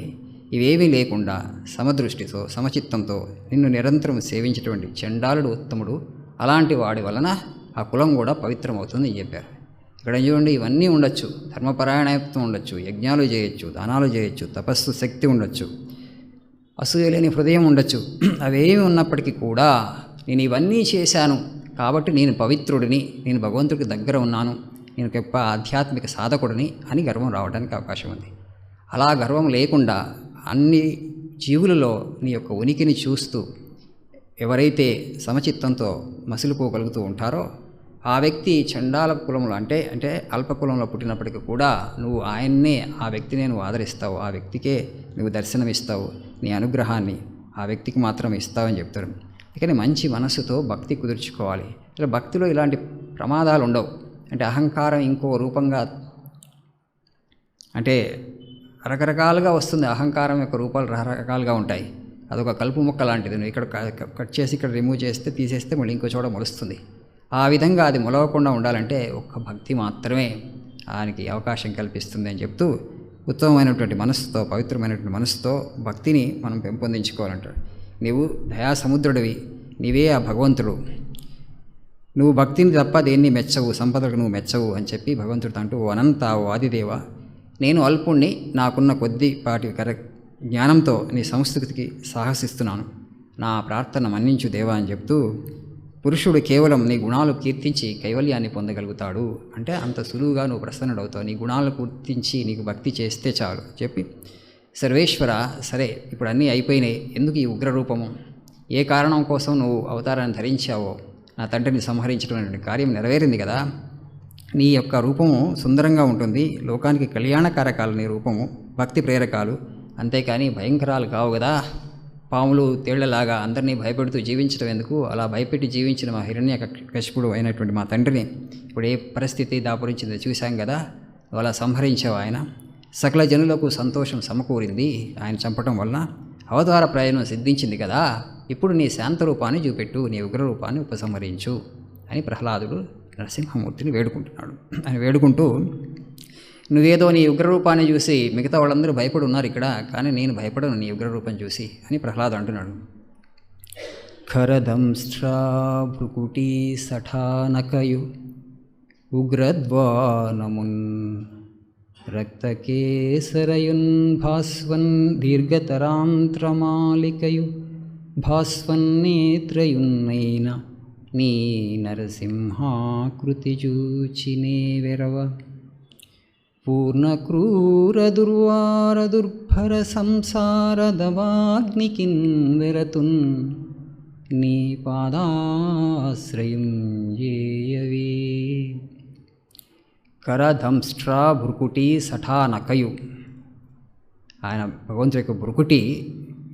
ఇవేమీ లేకుండా సమదృష్టితో సమచిత్తంతో నిన్ను నిరంతరం సేవించేటువంటి చండాలుడు ఉత్తముడు. అలాంటి వాడి వలన ఆ కులం కూడా పవిత్రమవుతుంది అని చెప్పారు. ఇక్కడ చూడండి, ఇవన్నీ ఉండొచ్చు, ధర్మపరాయణత్వం ఉండొచ్చు, యజ్ఞాలు చేయొచ్చు, దానాలు చేయొచ్చు, తపస్సు శక్తి ఉండొచ్చు, అసూయ లేని హృదయం ఉండొచ్చు. అవేమి ఉన్నప్పటికీ కూడా నేను ఇవన్నీ చేశాను కాబట్టి నేను పవిత్రుడిని, నేను భగవంతుడికి దగ్గర ఉన్నాను, నేను గొప్ప ఆధ్యాత్మిక సాధకుడిని అని గర్వం రావడానికి అవకాశం ఉంది. అలా గర్వం లేకుండా అన్ని జీవులలో నీ యొక్క ఉనికిని చూస్తూ ఎవరైతే సమచిత్తంతో మసిలిపోగలుగుతూ ఉంటారో ఆ వ్యక్తి చండాల కులంలో అంటే అల్పకులంలో పుట్టినప్పటికీ కూడా నువ్వు ఆయన్నే, ఆ వ్యక్తినే నువ్వు ఆదరిస్తావు, ఆ వ్యక్తికే నువ్వు దర్శనమిస్తావు, నీ అనుగ్రహాన్ని ఆ వ్యక్తికి మాత్రం ఇస్తావని చెప్తారు. కానీ మంచి మనస్సుతో భక్తి కుదుర్చుకోవాలి. ఇలా భక్తిలో ఇలాంటి ప్రమాదాలు ఉండవు. అంటే అహంకారం ఇంకో రూపంగా, అంటే రకరకాలుగా వస్తుంది. అహంకారం యొక్క రూపాలు రకరకాలుగా ఉంటాయి. అదొక కలుపు మొక్క లాంటిది. నువ్వు ఇక్కడ కట్ చేసి ఇక్కడ రిమూవ్ చేస్తే, తీసేస్తే మళ్ళీ ఇంకో చోట మొలుస్తుంది. ఆ విధంగా అది మొలవకుండా ఉండాలంటే ఒక్క భక్తి మాత్రమే ఆయనకి అవకాశం కల్పిస్తుంది అని చెప్తూ, ఉత్తమమైనటువంటి మనస్సుతో, పవిత్రమైనటువంటి మనస్సుతో భక్తిని మనం పెంపొందించుకోవాలంటాడు. నీవు దయాసముద్రుడివి, నీవే ఆ భగవంతుడు, నువ్వు భక్తిని తప్ప దేన్ని మెచ్చవు, సంపదలకు నువ్వు మెచ్చవు అని చెప్పి భగవంతుడితో అంటూ, ఓ అనంత, ఓ ఆదిదేవ, నేను అల్పుణ్ణి, నాకున్న కొద్దిపాటి జ్ఞానంతో నీ సంస్కృతికి సాహసిస్తున్నాను, నా ప్రార్థన మన్నించు దేవా అని చెప్తూ, పురుషుడు కేవలం నీ గుణాలు కీర్తించి కైవల్యాన్ని పొందగలుగుతాడు. అంటే అంత సులువుగా నువ్వు ప్రసన్నుడవుతావు, నీ గుణాలను గుర్తించి నీకు భక్తి చేస్తే చాలు చెప్పి, సర్వేశ్వర, సరే ఇప్పుడు అన్నీ అయిపోయినాయి, ఎందుకు ఈ ఉగ్రరూపము, ఏ కారణం కోసం నువ్వు అవతారాన్ని ధరించావో, నా తండ్రిని సంహరించడం కార్యం నెరవేరింది కదా, నీ యొక్క రూపము సుందరంగా ఉంటుంది, లోకానికి కళ్యాణకారకాలు నీ రూపము, భక్తి ప్రేరకాలు, అంతేకాని భయంకరాలు కావు కదా. పాములు తేళ్లలాగా అందరినీ భయపెడుతూ జీవించడం ఎందుకు, అలా భయపెట్టి జీవించిన మా హిరణ్యకశిపుడు అయినటువంటి మా తండ్రిని ఇప్పుడు ఏ పరిస్థితి దాపురించిందో చూశాం కదా, అలా సంహరించావు. ఆయన సకల జనులకు సంతోషం సమకూరింది ఆయన చంపటం వలన, అవతార ప్రయోజనం సిద్ధించింది కదా, ఇప్పుడు నీ శాంత రూపాన్ని చూపెట్టు, నీ ఉగ్ర రూపాన్ని ఉపసంహరించు అని ప్రహ్లాదుడు నరసింహమూర్తిని వేడుకుంటున్నాడు. ఆయన వేడుకుంటూ, నువ్వేదో నీ ఉగ్రరూపాన్ని చూసి మిగతా వాళ్ళందరూ భయపడి ఉన్నారు ఇక్కడ, కానీ నేను భయపడను నీ ఉగ్రరూపం చూసి అని ప్రహ్లాదు అంటున్నాడు. ఖరదంస్ట్రాభృకుటీ సఠానకయు ఉగ్రద్వానమున్ రక్తకేసరయున్ భాస్వన్ దీర్ఘతరాంత్రమాలికయు భాస్వన్నేత్రయున్నైన నీ నరసింహాకృతి చూచినే వెరవ పూర్ణక్రూర దుర్వార దుర్భర సంసారదవాగ్నికిన్ వెరతున్ నీ పాదాశ్రయం జేయవే. కరదంష్ట్రా భృకుటి సఠానకయు, ఆయన భగవంతుడి యొక్క భృకుటి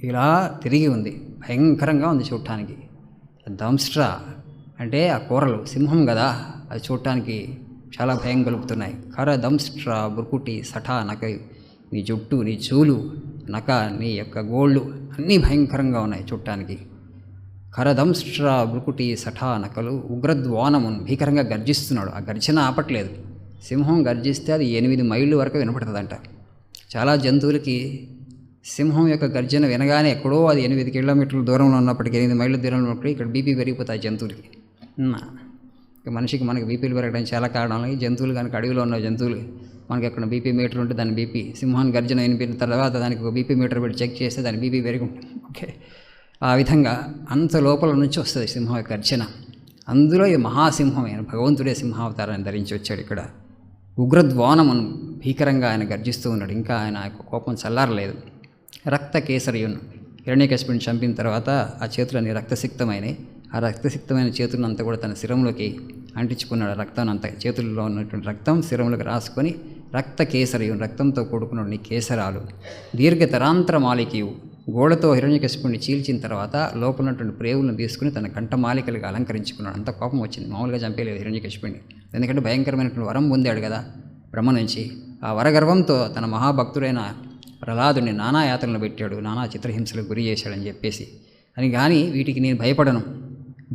ఇలా తిరిగి ఉంది, భయంకరంగా ఉంది చూడటానికి. దంష్ట్ర అంటే ఆ కూరలు, సింహం కదా, అది చూడటానికి చాలా భయం కలుపుతున్నాయి. కరదంష్ట్ర భృకుటి సఠానకయు, నీ జుట్టు, నీ చూలు, నక, నీ యొక్క గోళ్ళు అన్నీ భయంకరంగా ఉన్నాయి చూడటానికి. కరదంశ్ర భృకుటి సఠానకలు ఉగ్రద్వానమున్ భీకరంగా గర్జిస్తున్నాడు. ఆ గర్జన ఆపట్లేదు. సింహం గర్జిస్తే అది 8 మైళ్ళు వరకు వినపడుతుందంట. చాలా జంతువులకి సింహం యొక్క గర్జన వినగానే ఎక్కడో అది 8 కిలోమీటర్ల దూరంలో ఉన్నప్పటికీ 8 మైళ్ళ దూరంలో ఉన్నప్పటికీ ఇక్కడ బీపీ పెరిగిపోతాయి జంతువులకి. మనిషికి మనకి బీపీలు పెరగడానికి చాలా కారణాలు. ఈ జంతువులు కనుక అడవిలో ఉన్న జంతువులు మనకి ఎక్కడ బీపీ మీటర్ ఉంటే దాని బీపీ సింహాన్ని గర్జన వినిపిన తర్వాత దానికి ఒక బీపీ మీటర్ పెట్టి చెక్ చేస్తే దాని బీపీ పెరిగి ఉంటుంది. ఓకే, ఆ విధంగా అంత లోపల నుంచి వస్తుంది సింహం యొక్క గర్జన. అందులో ఈ మహాసింహమైన భగవంతుడే సింహావతారాన్ని ధరించి వచ్చాడు. ఇక్కడ ఉగ్రద్వానమును భీకరంగా ఆయన గర్జిస్తూ ఉన్నాడు. ఇంకా ఆయన యొక్క కోపం చల్లారలేదు. రక్త కేసరియున్ హిరణ్యకశిపుని చంపిన తర్వాత ఆ చేతులన్నీ రక్తసిక్తమైనవి. ఆ రక్తసిక్తమైన చేతులను అంతా కూడా తన శిరంలోకి అంటించుకున్నాడు. రక్తం అంతా చేతుల్లో ఉన్నటువంటి రక్తం శిరంలోకి రాసుకొని రక్త కేసరియున్ రక్తంతో కూడుకున్నాడు నీ కేసరాలు. దీర్ఘతరాంతరమాలికయు గోడతో హిరణ్యకశిపుని చీల్చిన తర్వాత లోపల ఉన్నటువంటి ప్రేవులను తీసుకుని తన కంఠమాలికలుగా అలంకరించుకున్నాడు. అంత కోపం వచ్చింది. మామూలుగా చంపేయలేదు హిరణ్యకశిపుని, ఎందుకంటే భయంకరమైనటువంటి వరం పొందాడు కదా బ్రహ్మ నుంచి. ఆ వరగర్వంతో తన మహాభక్తుడైన ప్రహ్లాదుని నానా యాతనలు పెట్టాడు, నానా చిత్రహింసలకు గురి చేశాడని చెప్పేసి అని. కానీ వీటికి నేను భయపడను.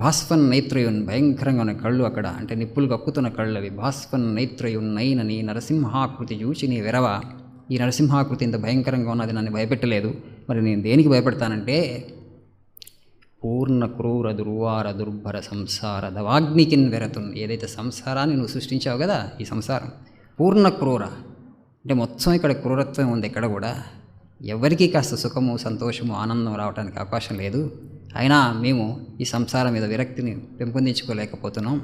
భాస్వన్ నైత్రయున్ భయంకరంగా ఉన్న కళ్ళు అక్కడ, అంటే నిప్పులు కక్కుతున్న కళ్ళు అవి. భాస్వన్ నైత్రయున్ నైనని నరసింహాకృతి చూచి నీ వెరవ. ఈ నరసింహాకృతి ఇంత భయంకరంగా ఉన్నది నన్ను భయపెట్టలేదు. మరి నేను దేనికి భయపెడతానంటే పూర్ణ క్రూర దుర్వార దుర్భర సంసార దవాగ్నికిన్ వెరతున్. ఏదైతే సంసారాన్ని నువ్వు సృష్టించావు కదా, ఈ సంసారం పూర్ణ క్రూర అంటే మొత్తం ఇక్కడ క్రూరత్వం ఉంది. ఇక్కడ కూడా ఎవరికీ కాస్త సుఖము సంతోషము ఆనందం రావడానికి అవకాశం లేదు. అయినా మేము ఈ సంసారం మీద విరక్తిని పెంపొందించుకోలేకపోతున్నాం.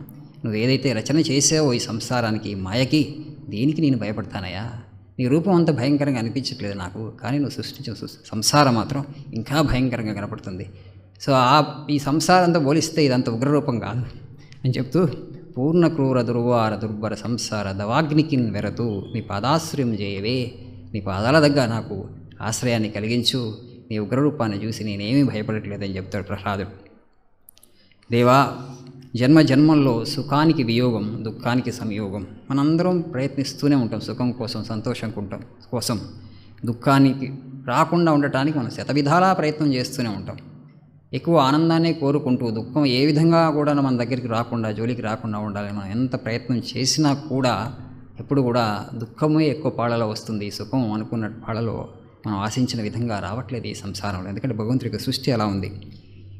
నువ్వు ఏదైతే రచన చేసావో ఈ సంసారానికి మాయకి, దీనికి నేను భయపడతానయ్యా. నీ రూపం అంత భయంకరంగా అనిపించట్లేదు నాకు, కానీ నువ్వు సృష్టించిన సంసారం మాత్రం ఇంకా భయంకరంగా కనపడుతుంది. సో ఈ సంసారంతో పోలిస్తే ఇదంత ఉగ్రరూపం కాదు అని చెప్తూ పూర్ణ క్రూర దుర్వార దుర్భర సంసార దవాగ్నికిన్ వెరతూ నీ పాదాశ్రయం చేయవే. నీ పాదాల దగ్గర నాకు ఆశ్రయాన్ని కలిగించు. నీ ఉగ్రరూపాన్ని చూసి నేనేమీ భయపడట్లేదని చెప్తాడు ప్రహ్లాదుడు. దేవా, జన్మ జన్మల్లో సుఖానికి వియోగం దుఃఖానికి సంయోగం. మనందరం ప్రయత్నిస్తూనే ఉంటాం సుఖం కోసం, సంతోషం కోసం. దుఃఖానికి రాకుండా ఉండటానికి మనం శతవిధాలా ప్రయత్నం చేస్తూనే ఉంటాం. ఎక్కువ ఆనందాన్ని కోరుకుంటూ దుఃఖం ఏ విధంగా కూడా మన దగ్గరికి రాకుండా, జోలికి రాకుండా ఉండాలని మనం ఎంత ప్రయత్నం చేసినా కూడా ఎప్పుడు కూడా దుఃఖమే ఎక్కువ పాళలో వస్తుంది. సుఖం అనుకున్న పాళలో మనం ఆశించిన విధంగా రావట్లేదు ఈ సంసారంలో. ఎందుకంటే భగవంతుడి యొక్క సృష్టి అలా ఉంది.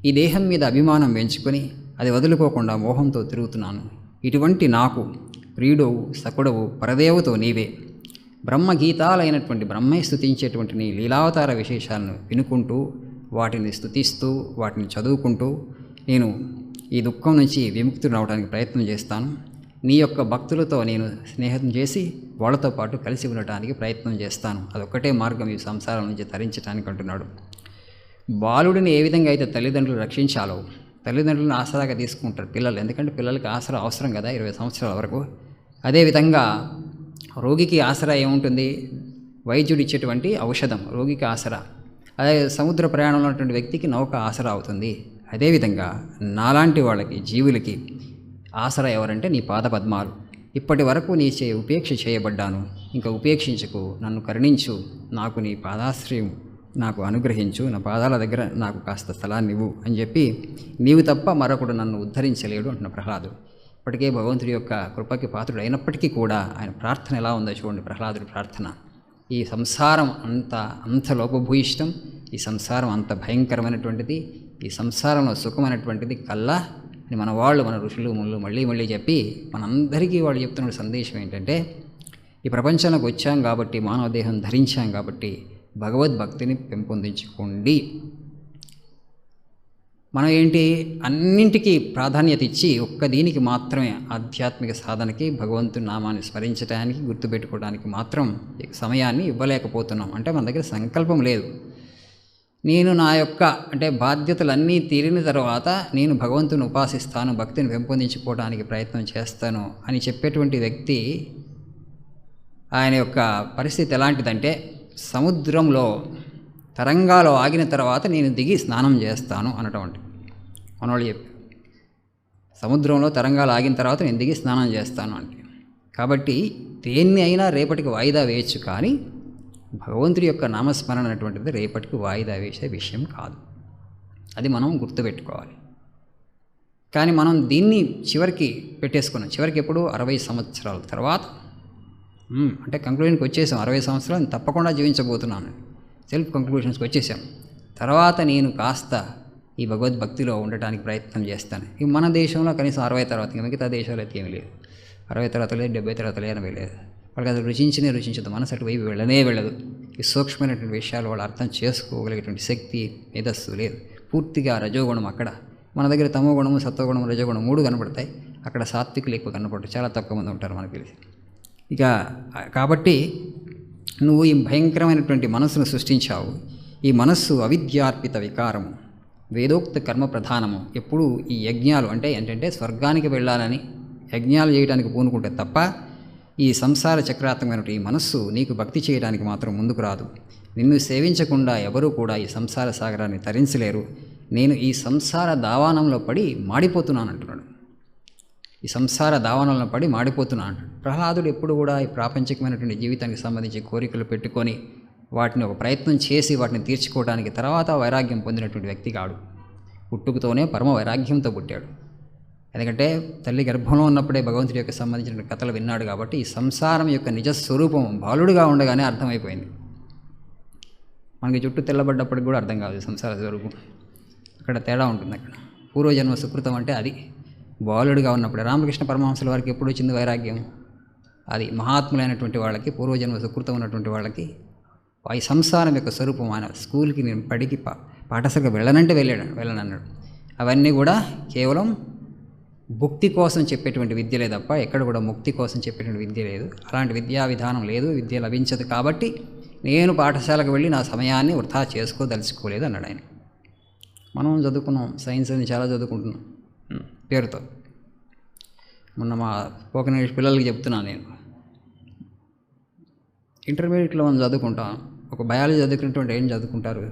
ఈ దేహం మీద అభిమానం పెంచుకొని అది వదులుకోకుండా మోహంతో తిరుగుతున్నాను. ఇటువంటి నాకు ప్రియుడవు సకుడవు పరదేవతో నీవే. బ్రహ్మగీతాలైనటువంటి బ్రహ్మే స్తుతించేటువంటి నీ లీలావతార విశేషాలను వినుకుంటూ, వాటిని స్తుతిస్తూ, వాటిని చదువుకుంటూ నేను ఈ దుఃఖం నుంచి విముక్తుడు రావడానికి ప్రయత్నం చేస్తాను. నీ యొక్క భక్తులతో నేను స్నేహం చేసి వాళ్ళతో పాటు కలిసి ఉండటానికి ప్రయత్నం చేస్తాను. అదొక్కటే మార్గం ఈ సంసారం నుంచి తరించడానికి అంటున్నాడు. బాలుడిని ఏ విధంగా అయితే తల్లిదండ్రులు రక్షించాలో, తల్లిదండ్రులను ఆసరాగా తీసుకుంటారు పిల్లలు, ఎందుకంటే పిల్లలకి ఆసరా అవసరం కదా 20 సంవత్సరాల వరకు. అదేవిధంగా రోగికి ఆసరా ఏముంటుంది? వైద్యుడు ఇచ్చేటువంటి ఔషధం రోగికి ఆసరా. అదే సముద్ర ప్రయాణంలో ఉన్నటువంటి వ్యక్తికి నౌక ఆసరా అవుతుంది. అదేవిధంగా నాలాంటి వాళ్ళకి, జీవులకి ఆసరా ఎవరంటే నీ పాదపద్మాలు. ఇప్పటి వరకు నీ ఉపేక్ష చేయబడ్డాను, ఇంకా ఉపేక్షించకు, నన్ను కరుణించు, నాకు నీ పాదాశ్రయం నాకు అనుగ్రహించు, నా పాదాల దగ్గర నాకు కాస్త స్థలాన్ని ఇవ్వు అని చెప్పి, నీవు తప్ప మరొకడు నన్ను ఉద్ధరించలేడు అంటున్న ప్రహ్లాదుడు. ఇప్పటికే భగవంతుడి యొక్క కృపకి పాత్రుడు అయినప్పటికీ కూడా ఆయన ప్రార్థన ఎలా ఉందో చూడండి. ప్రహ్లాదుడి ప్రార్థన, ఈ సంసారం అంత లోపభూయిష్టం, ఈ సంసారం అంత భయంకరమైనటువంటిది, ఈ సంసారంలో సుఖమైనటువంటిది కల్లా అని మన వాళ్ళు, మన ఋషులు ముళ్ళు మళ్ళీ చెప్పి మనందరికీ వాళ్ళు చెప్తున్న సందేశం ఏంటంటే, ఈ ప్రపంచంలోకి వచ్చాం కాబట్టి, మానవ దేహం ధరించాం కాబట్టి భగవద్భక్తిని పెంపొందించుకోండి. మనం ఏంటి అన్నింటికీ ప్రాధాన్యత ఇచ్చి ఒక్క దీనికి మాత్రమే, ఆధ్యాత్మిక సాధనకి, భగవంతుని నామాన్ని స్మరించడానికి, గుర్తుపెట్టుకోవడానికి మాత్రం సమయాన్ని ఇవ్వలేకపోతున్నాం. అంటే మన దగ్గర సంకల్పం లేదు. నేను నా యొక్క అంటే బాధ్యతలన్నీ తీరిన తర్వాత నేను భగవంతుని ఉపాసిస్తాను, భక్తిని పెంపొందించుకోవడానికి ప్రయత్నం చేస్తాను అని చెప్పేటువంటి వ్యక్తి ఆయన యొక్క పరిస్థితి ఎలాంటిదంటే, సముద్రంలో తరంగాలు ఆగిన తర్వాత నేను దిగి స్నానం చేస్తాను అనటువంటి మనవాళ్ళు చెప్పారు. సముద్రంలో తరంగాలు ఆగిన తర్వాత నేను దిగి స్నానం చేస్తాను అంటే, కాబట్టి దేన్ని అయినా రేపటికి వాయిదా వేయచ్చు, కానీ భగవంతుడి యొక్క నామస్మరణ అనేటువంటిది రేపటికి వాయిదా వేసే విషయం కాదు. అది మనం గుర్తుపెట్టుకోవాలి. కానీ మనం దీన్ని చివరికి పెట్టేసుకున్నాం. చివరికి ఎప్పుడు 60 సంవత్సరాల తర్వాత అంటే కంక్లూజన్కి వచ్చేసాం. 60 సంవత్సరాలు తప్పకుండా జీవించబోతున్నాను, సెల్ఫ్ కంక్లూషన్స్కి వచ్చేసాం. తర్వాత నేను కాస్త ఈ భగవద్భక్తిలో ఉండటానికి ప్రయత్నం చేస్తాను. ఇక మన దేశంలో కనీసం 60 తర్వాత, ఇంకా మిగతా దేశాలు అయితే ఏమీ లేదు. 60 తర్వాత లేదు, 70 తర్వాత లేదు, 80 లేదు. వాళ్ళకి అది రుచించదు, మనసు అటు వైపు వెళ్ళదు. ఈ సూక్ష్మమైనటువంటి విషయాలు వాళ్ళు అర్థం చేసుకోగలిగేటువంటి శక్తి, మేధస్సు లేదు. పూర్తిగా రజోగుణం అక్కడ. మన దగ్గర తమో గుణము, సత్వగుణము, రజోగుణం 3 కనపడతాయి. అక్కడ సాత్వికులు ఎక్కువ కనపడతారు, చాలా తక్కువ మంది ఉంటారు మనకు తెలిసి. ఇక కాబట్టి నువ్వు ఈ భయంకరమైనటువంటి మనస్సును సృష్టించావు. ఈ మనస్సు అవిద్యార్పిత వికారము, వేదోక్త కర్మ ప్రధానము. ఎప్పుడు ఈ యజ్ఞాలు అంటే ఏంటంటే స్వర్గానికి వెళ్ళాలని యజ్ఞాలు చేయడానికి పూనుకుంటే తప్ప ఈ సంసార చక్రాత్మకమైనటువంటి ఈ మనస్సు నీకు భక్తి చేయడానికి మాత్రం ముందుకు రాదు. నిన్ను సేవించకుండా ఎవరూ కూడా ఈ సంసార సాగరాన్ని తరించలేరు. నేను ఈ సంసార దావానంలో పడి మాడిపోతున్నాను అంటున్నాడు. ఈ సంసార దావానంలో పడి మాడిపోతున్నాను అంటాడు. ప్రహ్లాదుడు ఎప్పుడు కూడా ఈ ప్రాపంచికమైనటువంటి జీవితానికి సంబంధించి కోరికలు పెట్టుకొని వాటిని ఒక ప్రయత్నం చేసి వాటిని తీర్చుకోవడానికి తర్వాత వైరాగ్యం పొందినటువంటి వ్యక్తి కాడు. పుట్టుకతోనే పరమ వైరాగ్యంతో పుట్టాడు. ఎందుకంటే తల్లి గర్భంలో ఉన్నప్పుడే భగవంతుడి యొక్క సంబంధించిన కథలు విన్నాడు కాబట్టి ఈ సంసారం యొక్క నిజస్వరూపం బాలుడుగా ఉండగానే అర్థమైపోయింది. మనకి చుట్టూ తెల్లబడ్డప్పటికి కూడా అర్థం కాదు సంసార స్వరూపం. అక్కడ తేడా ఉంటుంది. అక్కడ పూర్వజన్మ సుకృతం అంటే అది బాలుడిగా ఉన్నప్పుడే. రామకృష్ణ పరమహంసుల వారికి ఎప్పుడు వచ్చింది వైరాగ్యం? అది మహాత్ములైనటువంటి వాళ్ళకి, పూర్వజన్మ సుకృతం ఉన్నటువంటి వాళ్ళకి ఈ సంసారం యొక్క స్వరూపం. ఆయన స్కూల్కి నేను పడికి పాఠశాలకు వెళ్ళనంటే వెళ్ళనన్నాడు. అవన్నీ కూడా కేవలం భుక్తి కోసం చెప్పేటువంటి విద్యలే తప్ప ఎక్కడ కూడా ముక్తి కోసం చెప్పేటువంటి విద్య లేదు. అలాంటి విద్యా విధానం లేదు, విద్య లభించదు. కాబట్టి నేను పాఠశాలకు వెళ్ళి నా సమయాన్ని వృధా చేసుకోదలుచుకోలేదు అన్నాడు ఆయన. మనం చదువుకున్నాం, సైన్స్ అని చాలా చదువుకుంటున్నాం పేరుతో. మొన్న మా స్పోకెన్ ఇంగ్లీష్ పిల్లలకి చెప్తున్నాను నేను, ఇంటర్మీడియట్లో మనం చదువుకుంటాం. ఒక బయాలజీ చదువుకున్నటువంటి ఏం చదువుకుంటారు?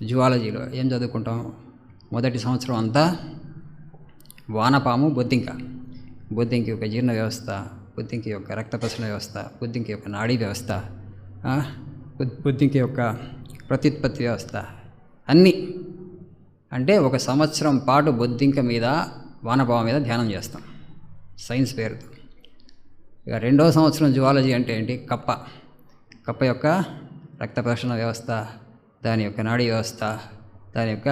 జువాలజీలో ఏం చదువుకుంటాం? మొదటి సంవత్సరం అంతా వానపాము, బొద్దింక యొక్క జీర్ణ వ్యవస్థ, బొద్దింక యొక్క రక్త ప్రసరణ వ్యవస్థ, బొద్దింక యొక్క నాడీ వ్యవస్థ, బొద్దింక యొక్క ప్రత్యుత్పత్తి వ్యవస్థ అన్నీ. అంటే ఒక సంవత్సరం పాటు బొద్దింక మీద, వానపాము మీద ధ్యానం చేస్తాం సైన్స్ పేరుతో. ఇక 2వ సంవత్సరం జువాలజీ అంటే ఏంటి? కప్ప యొక్క రక్త ప్రసరణ వ్యవస్థ, దాని యొక్క నాడీ వ్యవస్థ, దాని యొక్క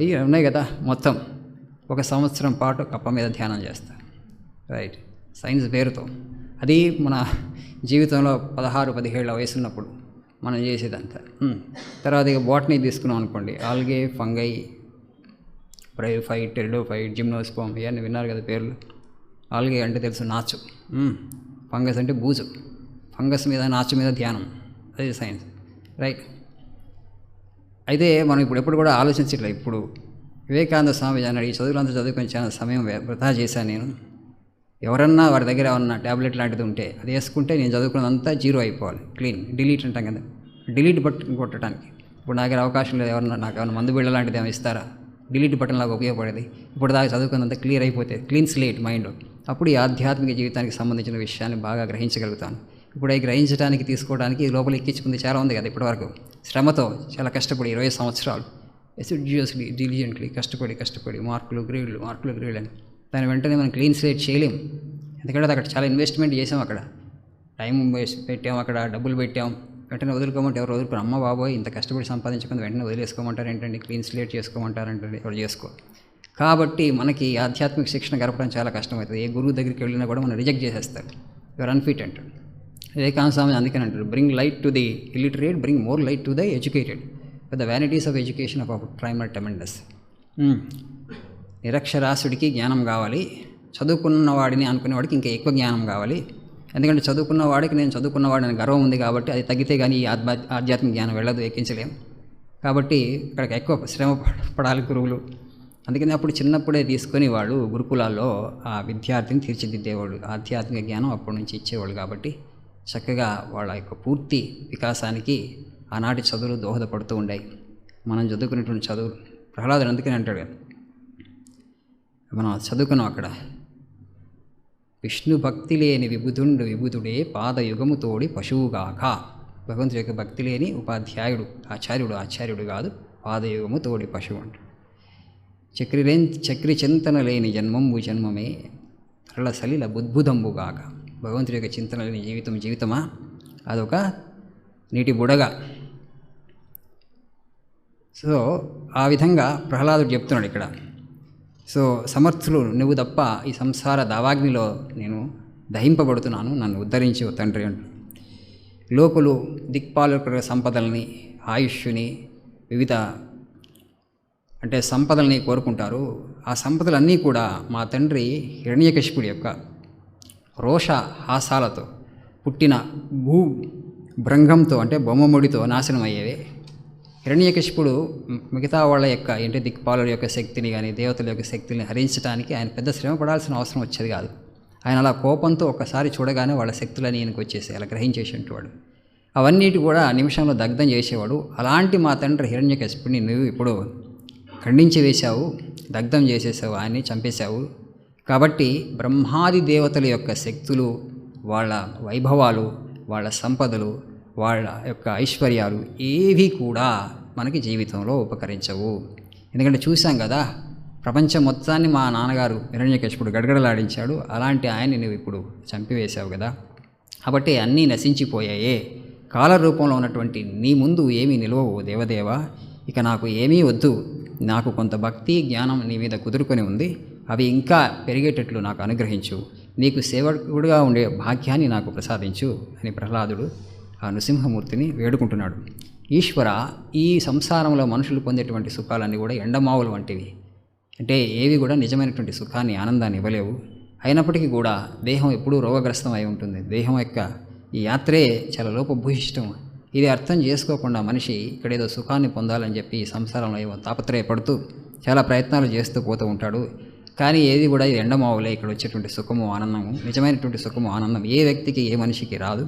ఇవి ఉన్నాయి కదా, మొత్తం ఒక సంవత్సరం పాటు కప్ప మీద ధ్యానం చేస్తారు. రైట్, సైన్స్ పేరుతో. అది మన జీవితంలో 16-17 వయసు ఉన్నప్పుడు మనం చేసేదంతా. తర్వాత ఇక బాటనీ తీసుకున్నాం అనుకోండి, ఆల్గే, ఫంగై, బ్రైఫైట్, టెరిడోఫైట్, జిమ్నోస్పోమ్, ఇవన్నీ విన్నారు కదా పేర్లు. ఆల్గే అంటే తెలుసు, నాచు. ఫంగస్ అంటే బూజు. ఫంగస్ మీద, నాచు మీద ధ్యానం, అది సైన్స్. రైట్. అయితే మనం ఎప్పుడు కూడా ఆలోచించట్లేదు. ఇప్పుడు వివేకానంద స్వామి అన్నాడు, ఈ చదువులంతా చదువుకొని చాలా సమయం వృధా చేశాను నేను. ఎవరన్నా వారి దగ్గర ఉన్న ట్యాబ్లెట్ లాంటిది ఉంటే అది వేసుకుంటే నేను చదువుకున్నదంతా జీరో అయిపోవాలి, క్లీన్, డిలీట్ అంటాం కదా, డిలీట్ బటన్ కొట్టడానికి. ఇప్పుడు నా దగ్గర అవకాశం లేదు, నాకు ఏమైనా మందు బిళ్ళ లాంటిది ఏమైనా ఇస్తారా? డిలీట్ బటన్ లాగా ఉపయోగపడేది. ఇప్పుడు దాకా చదువుకున్నంత క్లియర్ అయిపోతే, క్లీన్ స్లేట్ మైండ్. అప్పుడు ఈ ఆధ్యాత్మిక జీవితానికి సంబంధించిన విషయాన్ని బాగా గ్రహించగలుగుతాను. ఇప్పుడు అవి గ్రహించడానికి, తీసుకోవడానికి లోపల ఎక్కించుకుంది చాలా ఉంది కదా ఇప్పటివరకు. శ్రమతో చాలా కష్టపడి 20 సంవత్సరాలు ఎసిడ్యూస్లీ, డిలిజెంట్లీ కష్టపడి మార్కులు గ్రేడ్లు అని దాని వెంటనే మనం క్లీన్ స్లేట్ చేయలేం. ఎందుకంటే అక్కడ చాలా ఇన్వెస్ట్మెంట్ చేసాం, అక్కడ టైం పెట్టాం, అక్కడ డబ్బులు పెట్టాం. వెంటనే వదులుకోమంటే ఎవరు వదులుకోరు. అమ్మ బాబోయ్ ఇంత కష్టపడి సంపాదించుకుంది వెంటనే వదిలేసుకోమంటారు ఏంటండి, క్లీన్ స్లేట్ చేసుకోమంటారంటండి, ఎవరు చేసుకో. కాబట్టి మనకి ఆధ్యాత్మిక శిక్షణ గడపడం చాలా కష్టమవుతుంది. ఏ గురువు దగ్గరికి వెళ్ళినా కూడా మనం రిజెక్ట్ చేసేస్తారు, యువర్ అన్ఫిట్ అంటాడు. వివేకానంద స్వామి అందుకని అంటారు, bring light to the illiterate, bring more light to the educated, but the vanities of education of our primer tremendous. నిరక్షరాస్యుడికి జ్ఞానం కావాలి, చదువుకున్నవాడిని అనుకునేవాడికి ఇంకా ఎక్కువ జ్ఞానం కావాలి. ఎందుకంటే చదువుకున్నవాడికి నేను చదువుకున్నవాడిని గర్వం ఉంది కాబట్టి అది తగ్గితే కానీ ఈ ఆధ్యాత్మిక జ్ఞానం వెళ్ళదు, ఎక్కించలేం. కాబట్టి ఇక్కడికి ఎక్కువ శ్రమ పడాలి గురువులు. అందుకని అప్పుడు చిన్నప్పుడే తీసుకొని వాళ్ళు గురుకులాల్లో ఆ విద్యార్థిని తీర్చిదిద్దేవాళ్ళు, ఆధ్యాత్మిక జ్ఞానం అప్పటి నుంచి ఇచ్చేవాళ్ళు. కాబట్టి చక్కగా వాళ్ళ యొక్క పూర్తి వికాసానికి ఆనాటి చదువులు దోహదపడుతూ ఉండాయి. మనం చదువుకునేటువంటి చదువులు ప్రహ్లాదుడు అందుకని అంటాడు కదా, మనం చదువుకున్నాం అక్కడ, విష్ణు భక్తి లేని విబుధుండు విబుధుడే పాదయుగము తోడి పశువుగాక. భగవంతుడి యొక్క భక్తి లేని ఉపాధ్యాయుడు, ఆచార్యుడు కాదు, పాదయుగము తోడి పశువు అంటాడు. చక్రి చింతన లేని జన్మంబు జన్మమే తరళ సలిల బుద్భుదంబుగాక. భగవంతుడి యొక్క చింతన లేని జీవితమా? అదొక నీటి బుడగ. సో ఆ విధంగా ప్రహ్లాదుడు చెప్తున్నాడు ఇక్కడ. సో సమర్థులు నువ్వు తప్ప ఈ సంసార దావాగ్నిలో నేను దహింపబడుతున్నాను, నన్ను ఉద్ధరించు తండ్రి అంటు. లోకులు దిక్పాలకుల సంపదల్ని, ఆయుష్ని, వివిధ అంటే సంపదల్ని కోరుకుంటారు. ఆ సంపదలన్నీ కూడా మా తండ్రి హిరణ్యకశిపుడి యొక్క రోష హాసాలతో పుట్టిన భృంగంతో అంటే బొమ్మముడితో నాశనం అయ్యేవే. హిరణ్యకశిపుడు మిగతా వాళ్ళ యొక్క అంటే దిక్పాలుల యొక్క శక్తిని కానీ దేవతల యొక్క శక్తిని హరించడానికి ఆయన పెద్ద శ్రమ పడాల్సిన అవసరం వచ్చేది కాదు. ఆయన అలా కోపంతో ఒక్కసారి చూడగానే వాళ్ళ శక్తులని ఈయనకు వచ్చేసాయి, అలా గ్రహించేసేవాడు. అవన్నిటి కూడా నిమిషంలో దగ్ధం చేసేవాడు. అలాంటి మా తండ్రి హిరణ్యకశిపుడిని నువ్వు ఇప్పుడు ఖండించి వేశావు, దగ్ధం చేసేసావు, ఆయన్ని చంపేశావు. కాబట్టి బ్రహ్మాది దేవతల యొక్క శక్తులు, వాళ్ళ వైభవాలు, వాళ్ళ సంపదలు, వాళ్ళ యొక్క ఐశ్వర్యాలు ఏవి కూడా మనకి జీవితంలో ఉపకరించవు. ఎందుకంటే చూసాం కదా, ప్రపంచం మొత్తాన్ని మా నాన్నగారు హిరణ్యకశిపుడు గడగడలాడించాడు. అలాంటి ఆయన్ని నువ్వు ఇప్పుడు చంపివేశావు కదా. కాబట్టి అన్నీ నశించిపోయాయే. కాల రూపంలో ఉన్నటువంటి నీ ముందు ఏమీ నిలవవు దేవదేవ. ఇక నాకు ఏమీ వద్దు. నాకు కొంత భక్తి జ్ఞానం నీ మీద కుదురుకొని ఉంది. అవి ఇంకా పెరిగేటట్లు నాకు అనుగ్రహించు. నీకు సేవకుడుగా ఉండే భాగ్యాన్ని నాకు ప్రసాదించు అని ప్రహ్లాదుడు ఆ నృసింహమూర్తిని వేడుకుంటున్నాడు. ఈశ్వర, ఈ సంసారంలో మనుషులు పొందేటువంటి సుఖాలన్నీ కూడా ఎండమావులు వంటివి. అంటే ఏవి కూడా నిజమైనటువంటి సుఖాన్ని, ఆనందాన్ని ఇవ్వలేవు. అయినప్పటికీ కూడా దేహం ఎప్పుడూ రోగగ్రస్తం అయి ఉంటుంది. దేహం యొక్క ఈ యాత్రే చాలా లోపభూయిష్టం. ఇది అర్థం చేసుకోకుండా మనిషి ఇక్కడేదో సుఖాన్ని పొందాలని చెప్పి ఈ సంసారంలో ఏవో తాపత్రయపడుతూ చాలా ప్రయత్నాలు చేస్తూ పోతూ ఉంటాడు. కానీ ఏది కూడా ఇది ఎండమావులే. ఇక్కడ వచ్చేటువంటి సుఖము, ఆనందము, నిజమైనటువంటి సుఖము, ఆనందం ఏ వ్యక్తికి, ఏ మనిషికి రాదు.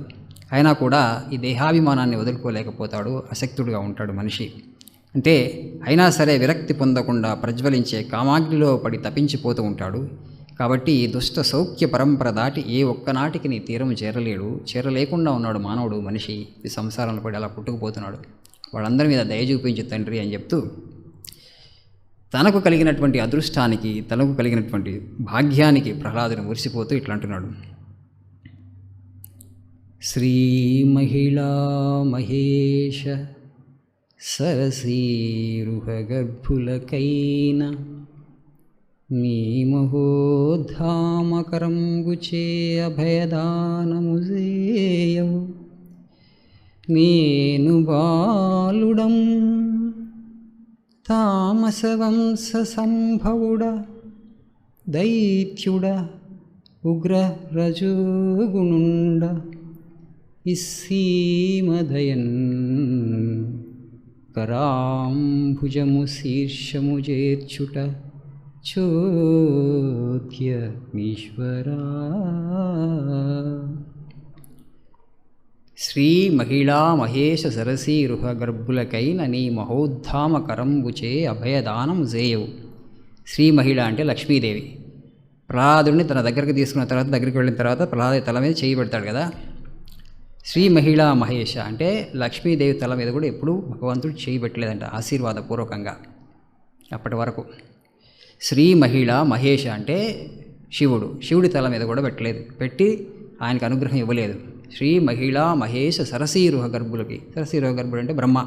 అయినా కూడా ఈ దేహాభిమానాన్ని వదులుకోలేకపోతాడు, అశక్తుడుగా ఉంటాడు మనిషి. అంటే అయినా సరే విరక్తి పొందకుండా ప్రజ్వలించే కామాగ్నిలో పడి తపించిపోతూ ఉంటాడు. కాబట్టి ఈ దుష్ట సౌఖ్య పరంపర దాటి ఏ ఒక్కనాటికి నీ తీరం చేరలేడు. చేరలేకుండా ఉన్నాడు మానవుడు, మనిషి ఈ సంసారంలో పడి అలా పుట్టుకుపోతున్నాడు. వాళ్ళందరి మీద దయ చూపించు తండ్రి అని చెప్తూ తనకు కలిగినటువంటి అదృష్టానికి, తనకు కలిగినటువంటి భాగ్యానికి ప్రహ్లాదుని మురిసిపోతూ ఇట్లా అంటున్నాడు. శ్రీ మహిళా మహేష సరసీరుహగర్భులకైన నీ మహోద్ధామకరంబుచే అభయదానముజేయవు. నేను బాలుడం తామసవంశ సంభవుడ దైత్యుడ ఉగ్ర రజోగుణుండ ఇస్సీమదయన్ కరాంభుజము శీర్షము చేర్చుట చోద్యమీశ్వరా. శ్రీ మహిళా మహేష సరసీరుహ గర్భులకైన నీ మహోద్ధామ కరంబుచే అభయదానం జేయవు. శ్రీ మహిళ అంటే లక్ష్మీదేవి. ప్రహ్లాదుడిని తన దగ్గరికి తీసుకున్న తర్వాత, దగ్గరికి వెళ్ళిన తర్వాత ప్రహ్లాదు తల మీద చేయి పెడతాడు కదా. శ్రీ మహిళా మహేష అంటే లక్ష్మీదేవి తల మీద కూడా ఎప్పుడూ భగవంతుడు చేయి పెట్టలేదంట ఆశీర్వాదపూర్వకంగా అప్పటి వరకు. శ్రీ మహిళా మహేష అంటే శివుడి తల మీద కూడా పెట్టలేదు, పెట్టి ఆయనకు అనుగ్రహం ఇవ్వలేదు. శ్రీ మహిళా మహేష సరసీరుహ గర్భులకి, సరసీరుహ గర్భుడు అంటే బ్రహ్మ,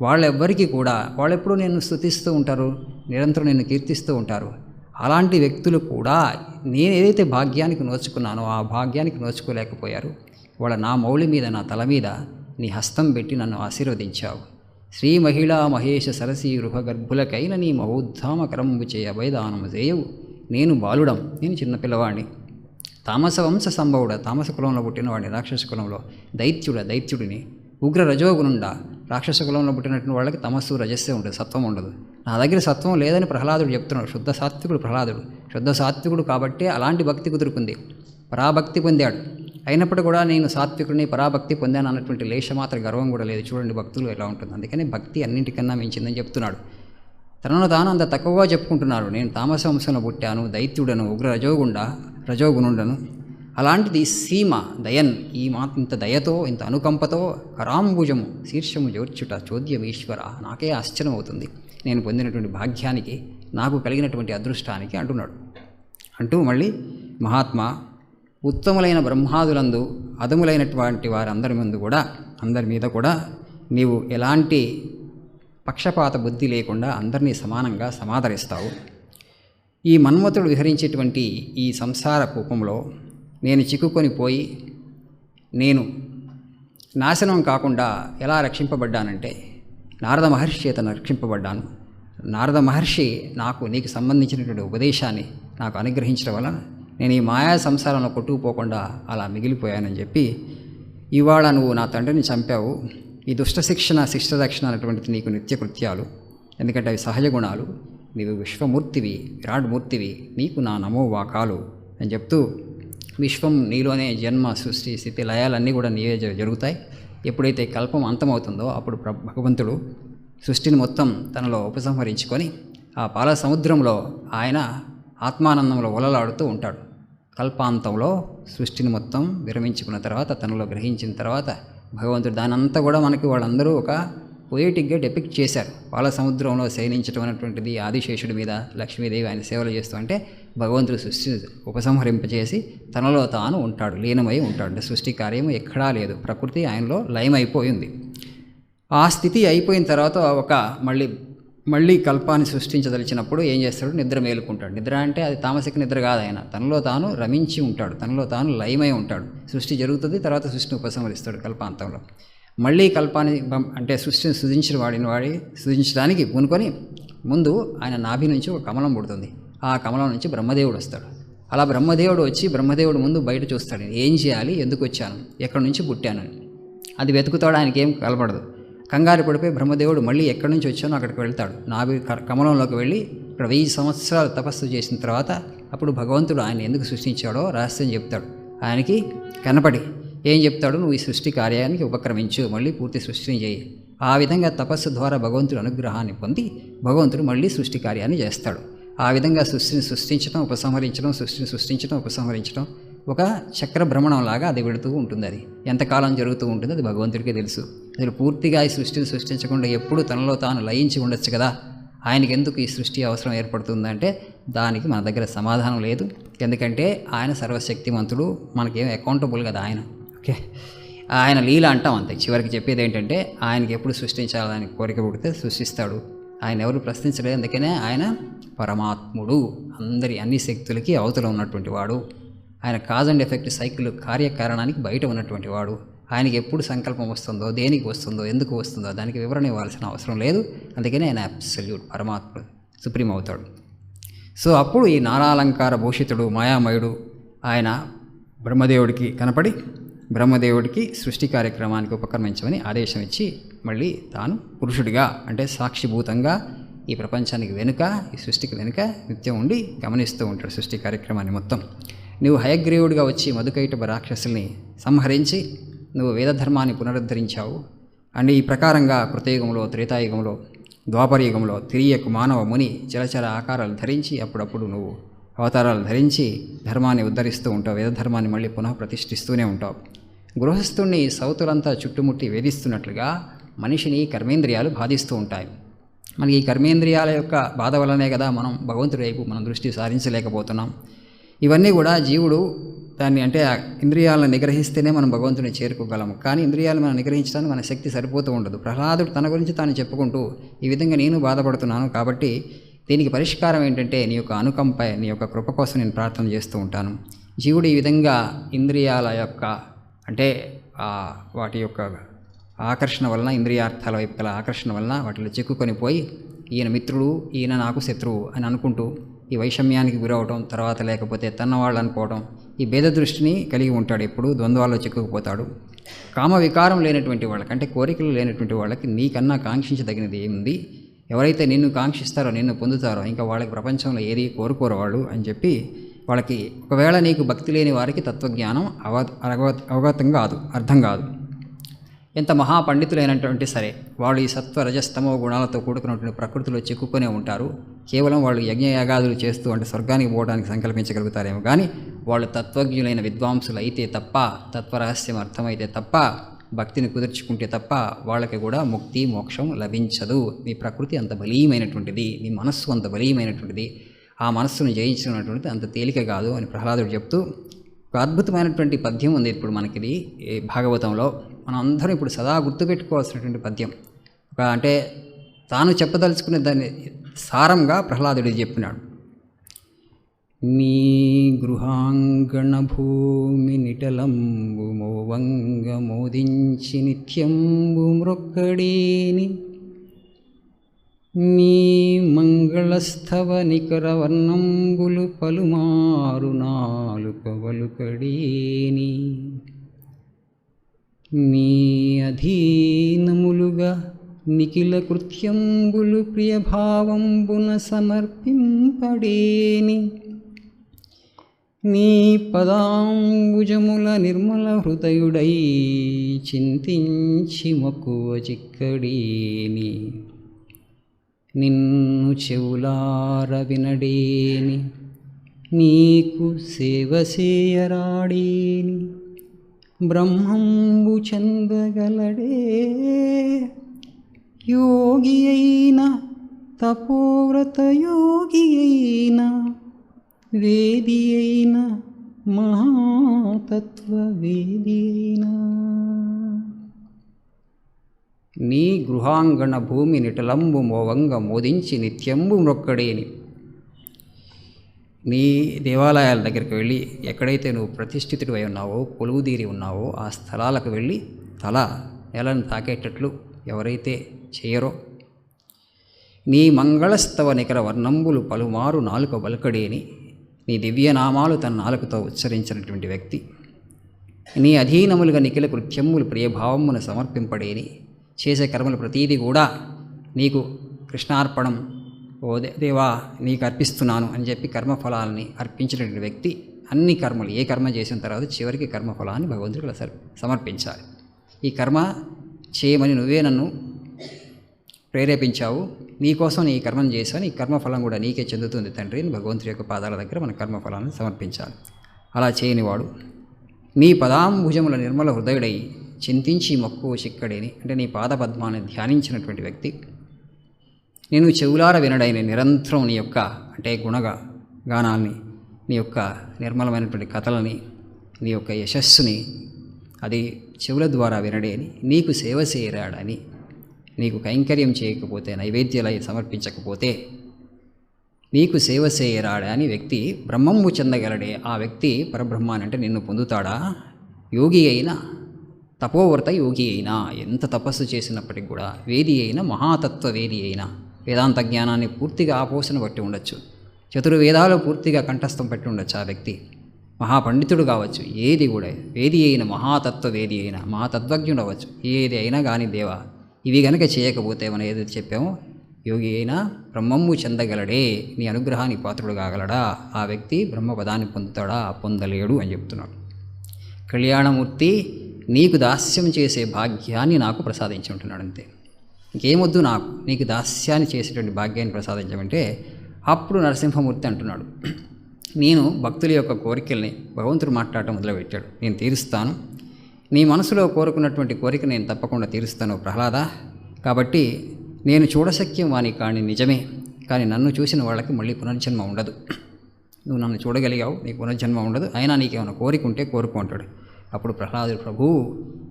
వాళ్ళెవ్వరికీ కూడా వాళ్ళెప్పుడూ నేను స్తుతిస్తూ ఉంటారు, నిరంతరం నేను కీర్తిస్తూ ఉంటారు. అలాంటి వ్యక్తులు కూడా నేను ఏదైతే భాగ్యానికి నోచుకున్నానో ఆ భాగ్యానికి నోచుకోలేకపోయారు. వాళ్ళ నా మౌళి మీద, నా తల మీద నీ హస్తం పెట్టి నన్ను ఆశీర్వదించావు. శ్రీ మహిళా మహేష సరసీరుహ గర్భులకైన నీ మహోద్ధామ కరంబు చే అభయదానము చేయవు. నేను బాలుడం, నేను చిన్నపిల్లవాడిని. తామస వంశ సంభవుడ, తామస కులంలో పుట్టినవాడిని, రాక్షస కులంలో. దైత్యుడిని. ఉగ్ర రజోగునుండ, రాక్షస కులంలో పుట్టినటువంటి వాళ్ళకి తమస్సు రజస్సే ఉంటుంది, సత్వం ఉండదు. నా దగ్గర సత్వం లేదని ప్రహ్లాదుడు చెప్తున్నాడు. శుద్ధ సాత్వికుడు ప్రహ్లాదుడు. శుద్ధ సాత్వికుడు కాబట్టే అలాంటి భక్తి కుదురుకుంది. పరాభక్తి పొందాడు. అయినప్పుడు కూడా నేను సాత్వికుడిని, పరాభక్తి పొందాను అన్నటువంటి లేశమాత్ర గర్వం కూడా లేదు. చూడండి భక్తులు ఎలా ఉంటుంది. అందుకని భక్తి అన్నింటికన్నా మించిందని చెప్తున్నాడు. తనను తాను అంత తక్కువగా చెప్పుకుంటున్నారు. నేను తామస వంశంలో పుట్టాను, దైత్యుడను, ఉగ్ర రజోగుణుండను. అలాంటిది సీమ దయన్, ఇంత దయతో, ఇంత అనుకంపతో కరాంబుజము శీర్షము జోర్చుట చోద్యమీశ్వర. నాకే ఆశ్చర్యం అవుతుంది నేను పొందినటువంటి భాగ్యానికి. నాకు కలిగినటువంటి అదృష్టానికి అంటున్నాడు. అంటూ మళ్ళీ మహాత్మా, ఉత్తములైన బ్రహ్మాదులందు అదములైనటువంటి వారందరి ముందు కూడా, అందరి మీద కూడా నీవు ఎలాంటి పక్షపాత బుద్ధి లేకుండా అందరినీ సమానంగా సమాదరిస్తావు. ఈ మన్మథుడు విహరించేటువంటి ఈ సంసార కూపంలో నేను చిక్కుకొని పోయి నేను నాశనం కాకుండా ఎలా రక్షింపబడ్డానంటే, నారద మహర్షి చేత రక్షింపబడ్డాను. నారద మహర్షి నీకు సంబంధించినటువంటి ఉపదేశాన్ని నాకు అనుగ్రహించడం వలన నేను ఈ మాయా సంసారంలో కొట్టుకుపోకుండా అలా మిగిలిపోయానని చెప్పి, ఇవాళ నువ్వు నా తండ్రిని చంపావు, ఈ దుష్ట శిక్షణ శిష్ట రక్షణ అనేటువంటిది నీకు నిత్యకృత్యాలు, ఎందుకంటే అవి సహజ గుణాలు, నీవు విశ్వమూర్తివి, విరాట్మూర్తివి, నీకు నా నమో వాకాలు అని చెప్తూ, విశ్వం నీలోనే జన్మ సృష్టి స్థితి లయాలన్నీ కూడా నీవే జరుగుతాయి. ఎప్పుడైతే కల్పం అంతమవుతుందో అప్పుడు భగవంతుడు సృష్టిని మొత్తం తనలో ఉపసంహరించుకొని ఆ పాల సముద్రంలో ఆయన ఆత్మానందంలో ఒలలాడుతూ ఉంటాడు. కల్పాంతంలో సృష్టిని మొత్తం విరమించుకున్న తర్వాత తనలో గ్రహించిన తర్వాత భగవంతుడు దానంతా కూడా మనకి వాళ్ళందరూ ఒక పొయిటిక్గా డెపిక్ట్ చేశారు. పాల సముద్రంలో శయనించడం అనేటువంటిది ఆదిశేషుడి మీద లక్ష్మీదేవి ఆయన సేవలు చేస్తూ అంటే భగవంతుడు సృష్టి ఉపసంహరింపజేసి తనలో తాను ఉంటాడు, లీనమై ఉంటాడు. అంటే సృష్టి కార్యము ఎక్కడా లేదు, ప్రకృతి ఆయనలో లయమైపోయింది. ఆ స్థితి అయిపోయిన తర్వాత మళ్ళీ కల్పాన్ని సృష్టించదలిచినప్పుడు ఏం చేస్తాడు? నిద్ర మేలుకుంటాడు. నిద్ర అంటే అది తామసిక నిద్ర కాదు, ఆయన తనలో తాను రమించి ఉంటాడు, తనలో తాను లయమై ఉంటాడు. సృష్టి జరుగుతుంది, తర్వాత సృష్టిని ఉపసంహరిస్తాడు కల్పాంతంలో. మళ్ళీ కల్పాన్ని అంటే సృష్టిని సృజించడానికి పూనుకొని ముందు ఆయన నాభి నుంచి ఒక కమలం పుడుతుంది. ఆ కమలం నుంచి బ్రహ్మదేవుడు వస్తాడు. అలా బ్రహ్మదేవుడు వచ్చి బ్రహ్మదేవుడు ముందు బయట చూస్తాడు, ఏం చేయాలి, ఎందుకు వచ్చాను, ఎక్కడి నుంచి పుట్టాను, అది వెతుకుతాడు. ఆయనకి ఏం కలపడదు. కంగారు పడిపోయి బ్రహ్మదేవుడు మళ్ళీ ఎక్కడి నుంచి వచ్చానో అక్కడికి వెళ్తాడు. నాభి కమలంలోకి వెళ్ళి ఇక్కడ 1000 సంవత్సరాలు తపస్సు చేసిన తర్వాత అప్పుడు భగవంతుడు ఆయన ఎందుకు సృష్టించాడో రహస్యం చెప్తాడు. ఆయనకి కనపడి ఏం చెప్తాడు? నువ్వు ఈ సృష్టి కార్యానికి ఉపక్రమించు, మళ్ళీ పూర్తి సృష్టిని చేయి. ఆ విధంగా తపస్సు ద్వారా భగవంతుడు అనుగ్రహాన్ని పొంది భగవంతుడు మళ్ళీ సృష్టి కార్యాన్ని చేస్తాడు. ఆ విధంగా సృష్టిని సృష్టించడం, ఉపసంహరించడం, సృష్టిని సృష్టించడం, ఉపసంహరించడం ఒక చక్ర భ్రమణంలాగా అది వెళుతూ ఉంటుంది. అది ఎంతకాలం జరుగుతూ ఉంటుంది అది భగవంతుడికే తెలుసు. అసలు పూర్తిగా ఈ సృష్టిని సృష్టించకుండా ఎప్పుడు తనలో తాను లయించి ఉండొచ్చు కదా, ఆయనకి ఎందుకు ఈ సృష్టి అవసరం ఏర్పడుతుందంటే దానికి మన దగ్గర సమాధానం లేదు. ఎందుకంటే ఆయన సర్వశక్తిమంతుడు, మనకేం అకౌంటబుల్ కదా ఆయన. ఓకే, ఆయన లీల అంటాం అంతే. చివరికి చెప్పేది ఏంటంటే ఆయనకి ఎప్పుడు సృష్టించాలని కోరిక పుడితే సృష్టిస్తాడు. ఆయన ఎవరు ప్రశ్నించలేదు, అందుకనే ఆయన పరమాత్ముడు, అన్ని శక్తులకి అవతల ఉన్నటువంటి వాడు. ఆయన కాజ్ అండ్ ఎఫెక్ట్ సైకిల్ కార్యకారణానికి బయట ఉన్నటువంటి వాడు. ఆయనకి ఎప్పుడు సంకల్పం వస్తుందో, దేనికి వస్తుందో, ఎందుకు వస్తుందో దానికి వివరణ ఇవ్వాల్సిన అవసరం లేదు. అందుకనే ఆయన అబ్సల్యూట్ పరమాత్ముడు, సుప్రీం అవుతాడు. సో అప్పుడు ఈ నానాలంకార భూషితుడు మాయామయుడు ఆయన బ్రహ్మదేవుడికి కనపడి బ్రహ్మదేవుడికి సృష్టి కార్యక్రమానికి ఉపక్రమించమని ఆదేశం ఇచ్చి మళ్ళీ తాను పురుషుడిగా అంటే సాక్షిభూతంగా ఈ ప్రపంచానికి వెనుక, ఈ సృష్టికి వెనుక నిత్యం ఉండి గమనిస్తూ ఉంటాడు సృష్టి కార్యక్రమాన్ని మొత్తం. నువ్వు హయగ్రీవుడిగా వచ్చి మధుకైటభ రాక్షసుల్ని సంహరించి నువ్వు వేదధర్మాన్ని పునరుద్ధరించావు. అండ్ ఈ ప్రకారంగా కృతయుగంలో, త్రేతాయుగంలో, ద్వాపరయుగంలో తిరియకు మానవ ముని చలచల ఆకారాలు ధరించి అప్పుడప్పుడు నువ్వు అవతారాలు ధరించి ధర్మాన్ని ఉద్ధరిస్తూ ఉంటావు, వేదధర్మాన్ని మళ్ళీ పునః ప్రతిష్ఠిస్తూనే ఉంటావు. గృహస్థుణ్ణి సౌతులంతా చుట్టుముట్టి వేధిస్తున్నట్లుగా మనిషిని కర్మేంద్రియాలు బాధిస్తూ ఉంటాయి. మనకి ఈ కర్మేంద్రియాల యొక్క బాధ వల్లనే కదా మనం భగవంతుడి వైపు మనం దృష్టి సారించలేకపోతున్నాం. ఇవన్నీ కూడా జీవుడు దాన్ని అంటే ఇంద్రియాలను నిగ్రహిస్తేనే మనం భగవంతుని చేరుకోగలము. కానీ ఇంద్రియాలు మనం నిగ్రహించడానికి మన శక్తి సరిపోతూ ఉండదు. ప్రహ్లాదుడు తన గురించి తాను చెప్పుకుంటూ ఈ విధంగా నేను బాధపడుతున్నాను, కాబట్టి దీనికి పరిష్కారం ఏంటంటే నీ యొక్క అనుకంప, నీ యొక్క కృప కోసం నేను ప్రార్థన చేస్తూ ఉంటాను. జీవుడు ఈ విధంగా ఇంద్రియాల యొక్క అంటే వాటి యొక్క ఆకర్షణ వలన, ఇంద్రియార్థాల వైపు గల ఆకర్షణ వలన వాటిలో చిక్కుకొని పోయి ఈయన మిత్రుడు, ఈయన నాకు శత్రువు అని అనుకుంటూ ఈ వైషమ్యానికి గురవటం, తర్వాత లేకపోతే తన్నవాళ్ళు అనుకోవడం, ఈ భేద దృష్టిని కలిగి ఉంటాడు. ఎప్పుడు ద్వంద్వాల్లో చిక్కుకుపోతాడు. కామ వికారం లేనటువంటి వాళ్ళకి అంటే కోరికలు లేనటువంటి వాళ్ళకి నీకన్నా కాంక్షించదగినది ఏముంది? ఎవరైతే నిన్ను కాంక్షిస్తారో, నిన్ను పొందుతారో ఇంకా వాళ్ళకి ప్రపంచంలో ఏది కోరుకోరు వాళ్ళు అని చెప్పి వాళ్ళకి, ఒకవేళ నీకు భక్తి లేని వారికి తత్వజ్ఞానం అవగతం కాదు, అర్థం కాదు. ఎంత మహాపండితులైనటువంటి సరే వాళ్ళు ఈ సత్వ రజస్తమో గుణాలతో కూడుకున్నటువంటి ప్రకృతిలో చిక్కుకొనే ఉంటారు. కేవలం వాళ్ళు యజ్ఞయాగాదులు చేస్తూ అంటే స్వర్గానికి పోవడానికి సంకల్పించగలుగుతారేమో కానీ వాళ్ళు తత్వజ్ఞులైన విద్వాంసులు అయితే తప్ప, తత్వరహస్యం అర్థమైతే తప్ప భక్తిని కుదుర్చుకుంటే తప్ప వాళ్ళకి కూడా ముక్తి మోక్షం లభించదు. మీ ప్రకృతి అంత బలీయమైనటువంటిది, మీ మనస్సు అంత బలీయమైనటువంటిది, ఆ మనస్సును జయించినటువంటిది అంత తేలిక కాదు అని ప్రహ్లాదుడు చెప్తూ ఒక అద్భుతమైనటువంటి పద్యం ఉంది ఇప్పుడు మనకిది భాగవతంలో. మనం అందరం ఇప్పుడు సదా గుర్తుపెట్టుకోవాల్సినటువంటి పద్యం. అంటే తాను చెప్పదలుచుకునే దాన్ని సారంగా ప్రహ్లాదుడు చెప్పినాడు. నీ గృహాంగణ భూమి నిటలంబు మోవంగ మోదించి నిత్యంబు మ్రొక్కడేని నీ మంగళస్థవ నికరవర్ణంబులు పలుమారు నాలుక వలుకడేని నీ అధీనములుగా నిఖిల కృత్యంబులు ప్రియభావంబున సమర్పింపడేని నీ పదాంబుజముల నిర్మల హృదయుడై చింతించి మక్కువ చిక్కడేని నిన్ను చెవులార వినడేని నీకు సేవ చేయరాడేని బ్రహ్మంబు చెందగలడే యోగి అయిన తపోవ్రత యోగి అయిన వేది అయిన మహాతత్వ వేది అయినా నీ గృహాంగణ భూమి నిటలంబు మోవంగ మోదించి నిత్యంబు మ్రొక్కడేని. నీ దేవాలయాల దగ్గరికి వెళ్ళి ఎక్కడైతే నువ్వు ప్రతిష్ఠితుడివై ఉన్నావో కొలువుదీరి ఉన్నావో ఆ స్థలాలకు వెళ్ళి తల నేలను తాకేటట్లు ఎవరైతే చేయరో నీ మంగళస్తవ నికర వర్ణంబులు పలుమారు నాలుక వలకడేని నీ దివ్యనామాలు తన నాలుకతో ఉచ్చరించినటువంటి వ్యక్తి నీ అధీనములుగా నిఖిల కృత్యములు ప్రియభావమును సమర్పింపడేని చేసే కర్మలు ప్రతీది కూడా నీకు కృష్ణార్పణం ఓ దేవా నీకు అర్పిస్తున్నాను అని చెప్పి కర్మఫలాలని అర్పించినటువంటి వ్యక్తి అన్ని కర్మలు ఏ కర్మ చేసిన తర్వాత చివరికి కర్మఫలాన్ని భగవంతుడికి సమర్పించాలి. ఈ కర్మ చేయమని నువ్వే నన్ను ప్రేరేపించావు, నీకోసం నీ కర్మను చేశాను, ఈ కర్మఫలం కూడా నీకే చెందుతుంది తండ్రి అని భగవంతుడి యొక్క పాదాల దగ్గర మన కర్మఫలాన్ని సమర్పించాలి. అలా చేయనివాడు నీ పదాంబుజముల నిర్మల హృదయుడై చింతించి మక్కువ చిక్కడేని అంటే నీ పాదపద్మాన్ని ధ్యానించినటువంటి వ్యక్తి నేను చెవులార వినడైన నిరంతరం నీ యొక్క అంటే గానాల్ని నీ యొక్క నిర్మలమైనటువంటి కథలని నీ యొక్క యశస్సుని అది చెవుల ద్వారా వినడేని నీకు సేవ చేయరాడని నీకు కైంకర్యం చేయకపోతే నైవేద్యాలు సమర్పించకపోతే నీకు సేవ చేయరాడా అని వ్యక్తి బ్రహ్మము చెందగలడే. ఆ వ్యక్తి పరబ్రహ్మాన్ని అంటే నిన్ను పొందుతాడా. యోగి అయినా తపోవర్త యోగి అయినా ఎంత తపస్సు చేసినప్పటికి కూడా వేది అయినా మహాతత్వ వేది అయినా వేదాంత జ్ఞానాన్ని పూర్తిగా ఆపోసన పట్టి ఉండొచ్చు, చతుర్వేదాలు పూర్తిగా కంఠస్థం పట్టి ఉండొచ్చు, ఆ వ్యక్తి మహాపండితుడు కావచ్చు, ఏది కూడా వేది అయిన మహాతత్వ వేది అయినా మహాతత్వజ్ఞుడు అవ్వచ్చు, ఏది అయినా కానీ దేవా ఇవి గనక చేయకపోతే మనం ఏదైతే చెప్పామో యోగి అయినా బ్రహ్మము చెందగలడే, నీ అనుగ్రహానికి పాత్రుడు కాగలడా, ఆ వ్యక్తి బ్రహ్మపదాన్ని పొందుతాడా, పొందలేడు అని చెప్తున్నాడు. కళ్యాణమూర్తి నీకు దాస్యం చేసే భాగ్యాన్ని నాకు ప్రసాదించి ఉంటున్నాడు అంతే, ఇంకేమొద్దు నాకు, నీకు దాస్యాన్ని చేసేటువంటి భాగ్యాన్ని ప్రసాదించమంటే అప్పుడు నరసింహమూర్తి అంటున్నాడు, నేను భక్తుల యొక్క కోరికల్ని భగవంతుడు మాట్లాడటం మొదలుపెట్టాడు, నేను తీరుస్తాను, నీ మనసులో కోరుకున్నటువంటి కోరిక నేను తప్పకుండా తీరుస్తాను ప్రహ్లాద. కాబట్టి నేను చూడశక్యం వాని కానీ నిజమే, కానీ నన్ను చూసిన వాళ్ళకి మళ్ళీ పునర్జన్మ ఉండదు. నువ్వు నన్ను చూడగలిగావు, నీకు పునర్జన్మ ఉండదు, అయినా నీకేమైనా కోరిక ఉంటే కోరుకుంటాడు. అప్పుడు ప్రహ్లాదుడు, ప్రభు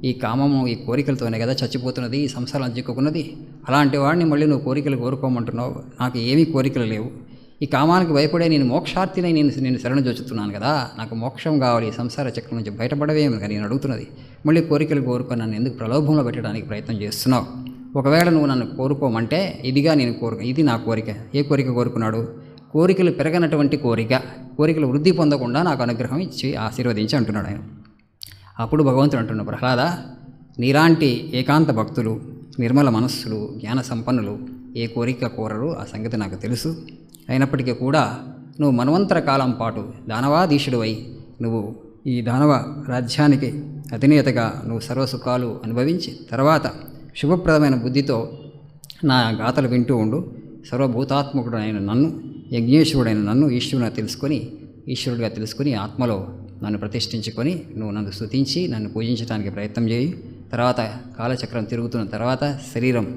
ఈ కామము ఈ కోరికలతోనే కదా చచ్చిపోతున్నది, ఈ సంసారం చిక్కుకున్నది, అలాంటి వాడిని మళ్ళీ నువ్వు కోరికలు కోరుకోమంటున్నావు, నాకు ఏమీ కోరికలు లేవు, ఈ కామానికి భయపడే నేను మోక్షార్థినై నేను శరణు జొచ్చుతున్నాను కదా, నాకు మోక్షం కావాలి, ఈ సంసార చక్రం నుంచి బయటపడవేమో కానీ నేను అడుగుతున్నది, మళ్ళీ కోరికలు కోరుకొని నన్ను ఎందుకు ప్రలోభంలో పెట్టడానికి ప్రయత్నం చేస్తున్నావు, ఒకవేళ నువ్వు నన్ను కోరుకోమంటే ఇదిగా నేను ఇది నా కోరిక. ఏ కోరిక కోరుకున్నాడు, కోరికలు పెరగనటువంటి కోరికలు వృద్ధి పొందకుండా నాకు అనుగ్రహం ఇచ్చి ఆశీర్వదించి అంటున్నాడు ఆయన. అప్పుడు భగవంతుడు అంటున్నాడు, ప్రహ్లాద నీలాంటి ఏకాంత భక్తులు, నిర్మల మనస్సులు, జ్ఞాన సంపన్నులు ఏ కోరిక కోరరు, ఆ సంగతి నాకు తెలుసు, అయినప్పటికీ కూడా నువ్వు మనవంతర కాలం పాటు దానవాధీశుడువై నువ్వు ఈ దానవ రాజ్యానికి అధినేతగా నువ్వు సర్వసుఖాలు అనుభవించి తర్వాత శుభప్రదమైన బుద్ధితో నా గాథలు వింటూ ఉండు, సర్వభూతాత్మకుడైన నన్ను, యజ్ఞేశ్వరుడైన నన్ను ఈశ్వరుడిగా తెలుసుకొని ఆత్మలో నన్ను ప్రతిష్ఠించుకొని నువ్వు నన్ను స్తుతించి నన్ను పూజించడానికి ప్రయత్నం చేయి, తర్వాత కాలచక్రం తిరుగుతున్న తర్వాత శరీరం,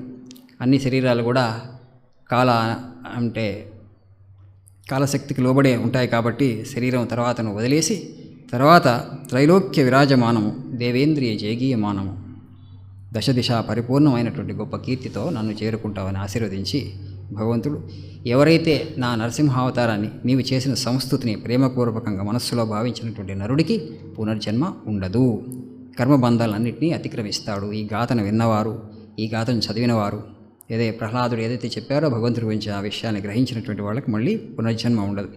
అన్ని శరీరాలు కూడా కాల అంటే కాలశక్తికి లోబడే ఉంటాయి కాబట్టి శరీరం తర్వాతను వదిలేసి తర్వాత త్రైలోక్య విరాజమానము దేవేంద్రియ జయగీయమానము దశ దిశ పరిపూర్ణమైనటువంటి గొప్ప కీర్తితో నన్ను చేరుకుంటావని ఆశీర్వదించి భగవంతుడు, ఎవరైతే నా నరసింహావతారాన్ని నీవు చేసిన సంస్తుతిని ప్రేమపూర్వకంగా మనస్సులో భావించినటువంటి నరుడికి పునర్జన్మ ఉండదు, కర్మబంధాలన్నింటినీ అతిక్రమిస్తాడు. ఈ గాథను విన్నవారు, ఈ గాథను చదివినవారు, ప్రహ్లాదుడు ఏదైతే చెప్పారో భగవంతుడి గురించి ఆ విషయాన్ని గ్రహించినటువంటి వాళ్ళకి మళ్ళీ పునర్జన్మ ఉండదు.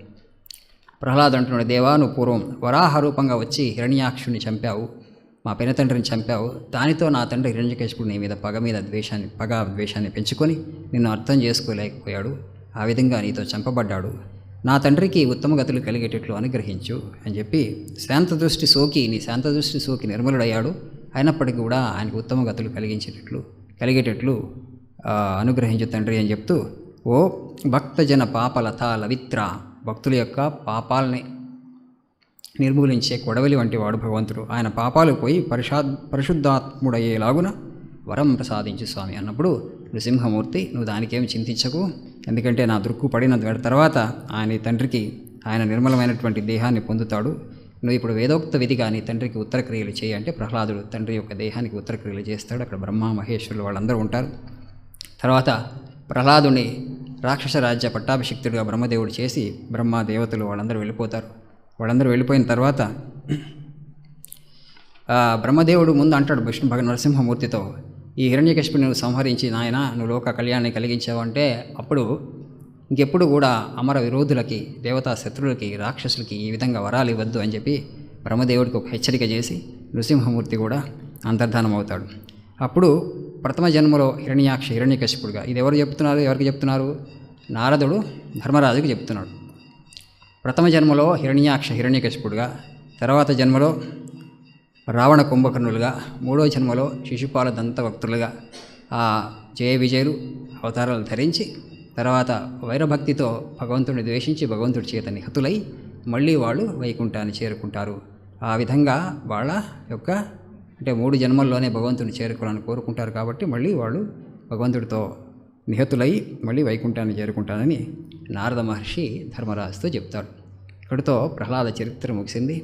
ప్రహ్లాదు అంటున్నాడు, దేవా నువ్వు పూర్వం వరాహ రూపంగా వచ్చి హిరణ్యాక్షుని చంపావు, మా పెనతండ్రిని చంపావు. దానితో నా తండ్రి హిరణ్యకశిపుడు నీ మీద ద్వేషాన్ని పెంచుకొని నిన్ను అర్థం చేసుకోలేకపోయాడు. ఆ విధంగా నీతో చంపబడ్డాడు. నా తండ్రికి ఉత్తమ గతులు కలిగేటట్లు అనుగ్రహించు అని చెప్పి నీ శాంతదృష్టి సోకి నిర్మలుడయ్యాడు. అయినప్పటికీ కూడా ఆయనకు ఉత్తమ గతులు కలిగేటట్లు అనుగ్రహించు తండ్రి అని చెప్తూ, ఓ భక్తజన పాపలత లవిత్ర, భక్తుల యొక్క పాపాలని నిర్మూలించే కొడవలి వంటి వాడు భగవంతుడు. ఆయన పాపాలు పోయి పరిశుద్ధాత్ముడయ్యేలాగున వరం ప్రసాదించు స్వామి అన్నప్పుడు, నృసింహమూర్తి నువ్వు దానికేమి చింతించకు, ఎందుకంటే నా దృక్కు పడిన తర్వాత ఆయన తండ్రికి ఆయన నిర్మలమైనటువంటి దేహాన్ని పొందుతాడు. నువ్వు ఇప్పుడు వేదోక్త విధిగా నీ తండ్రికి ఉత్తరక్రియలు చేయి అంటే ప్రహ్లాదుడు తండ్రి యొక్క దేహానికి ఉత్తరక్రియలు చేస్తాడు. అక్కడ బ్రహ్మ మహేశ్వరులు వాళ్ళందరూ ఉంటారు. తర్వాత ప్రహ్లాదుని రాక్షస రాజ్య పట్టాభిషిక్తుడిగా బ్రహ్మదేవుడు చేసి బ్రహ్మ దేవతలు వాళ్ళందరూ వెళ్ళిపోతారు. వాళ్ళందరూ వెళ్ళిపోయిన తర్వాత బ్రహ్మదేవుడు ముందు అంటాడు నరసింహమూర్తితో, ఈ హిరణ్యకశిపుని నువ్వు సంహరించి నాయన నువ్వు లోక కళ్యాణాన్ని కలిగించావు అంటే అప్పుడు ఇంకెప్పుడు కూడా అమర విరోధులకి, దేవతా శత్రువులకి, రాక్షసులకి ఈ విధంగా వరాలు ఇవ్వద్దు అని చెప్పి బ్రహ్మదేవుడికి ఒక హెచ్చరిక చేసి నృసింహమూర్తి కూడా అంతర్ధానం అవుతాడు. అప్పుడు ప్రథమ జన్మలో హిరణ్యకశిపుడుగా, ఇది ఎవరికి చెప్తున్నారు? నారదుడు ధర్మరాజుకి చెప్తున్నాడు. ప్రథమ జన్మలో హిరణ్యకశిపుడుగా, తర్వాత జన్మలో రావణ కుంభకర్ణులుగా, మూడో జన్మలో శిశుపాల దంతభక్తులుగా ఆ జయ విజయులు అవతారాలు ధరించి తర్వాత వైరభక్తితో భగవంతుడిని ద్వేషించి భగవంతుడి చేత నిహతులై మళ్ళీ వాళ్ళు వైకుంఠాన్ని చేరుకుంటారు. ఆ విధంగా వాళ్ళ యొక్క అంటే 3 జన్మల్లోనే భగవంతుడిని చేరుకోవాలని కోరుకుంటారు కాబట్టి మళ్ళీ వాళ్ళు భగవంతుడితో నిహతులై మళ్ళీ వైకుంఠాన్ని చేరుకుంటారని నారద మహర్షి ధర్మరాజుతో చెప్తాడు. ఇక్కడితో ప్రహ్లాద చరిత్ర ముగిసింది.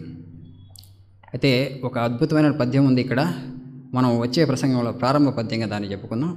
అయితే ఒక అద్భుతమైన పద్యం ఉంది ఇక్కడ. మనం వచ్చే ప్రసంగంలో ప్రారంభ పద్యంగా దాన్ని చెప్పుకుందాం.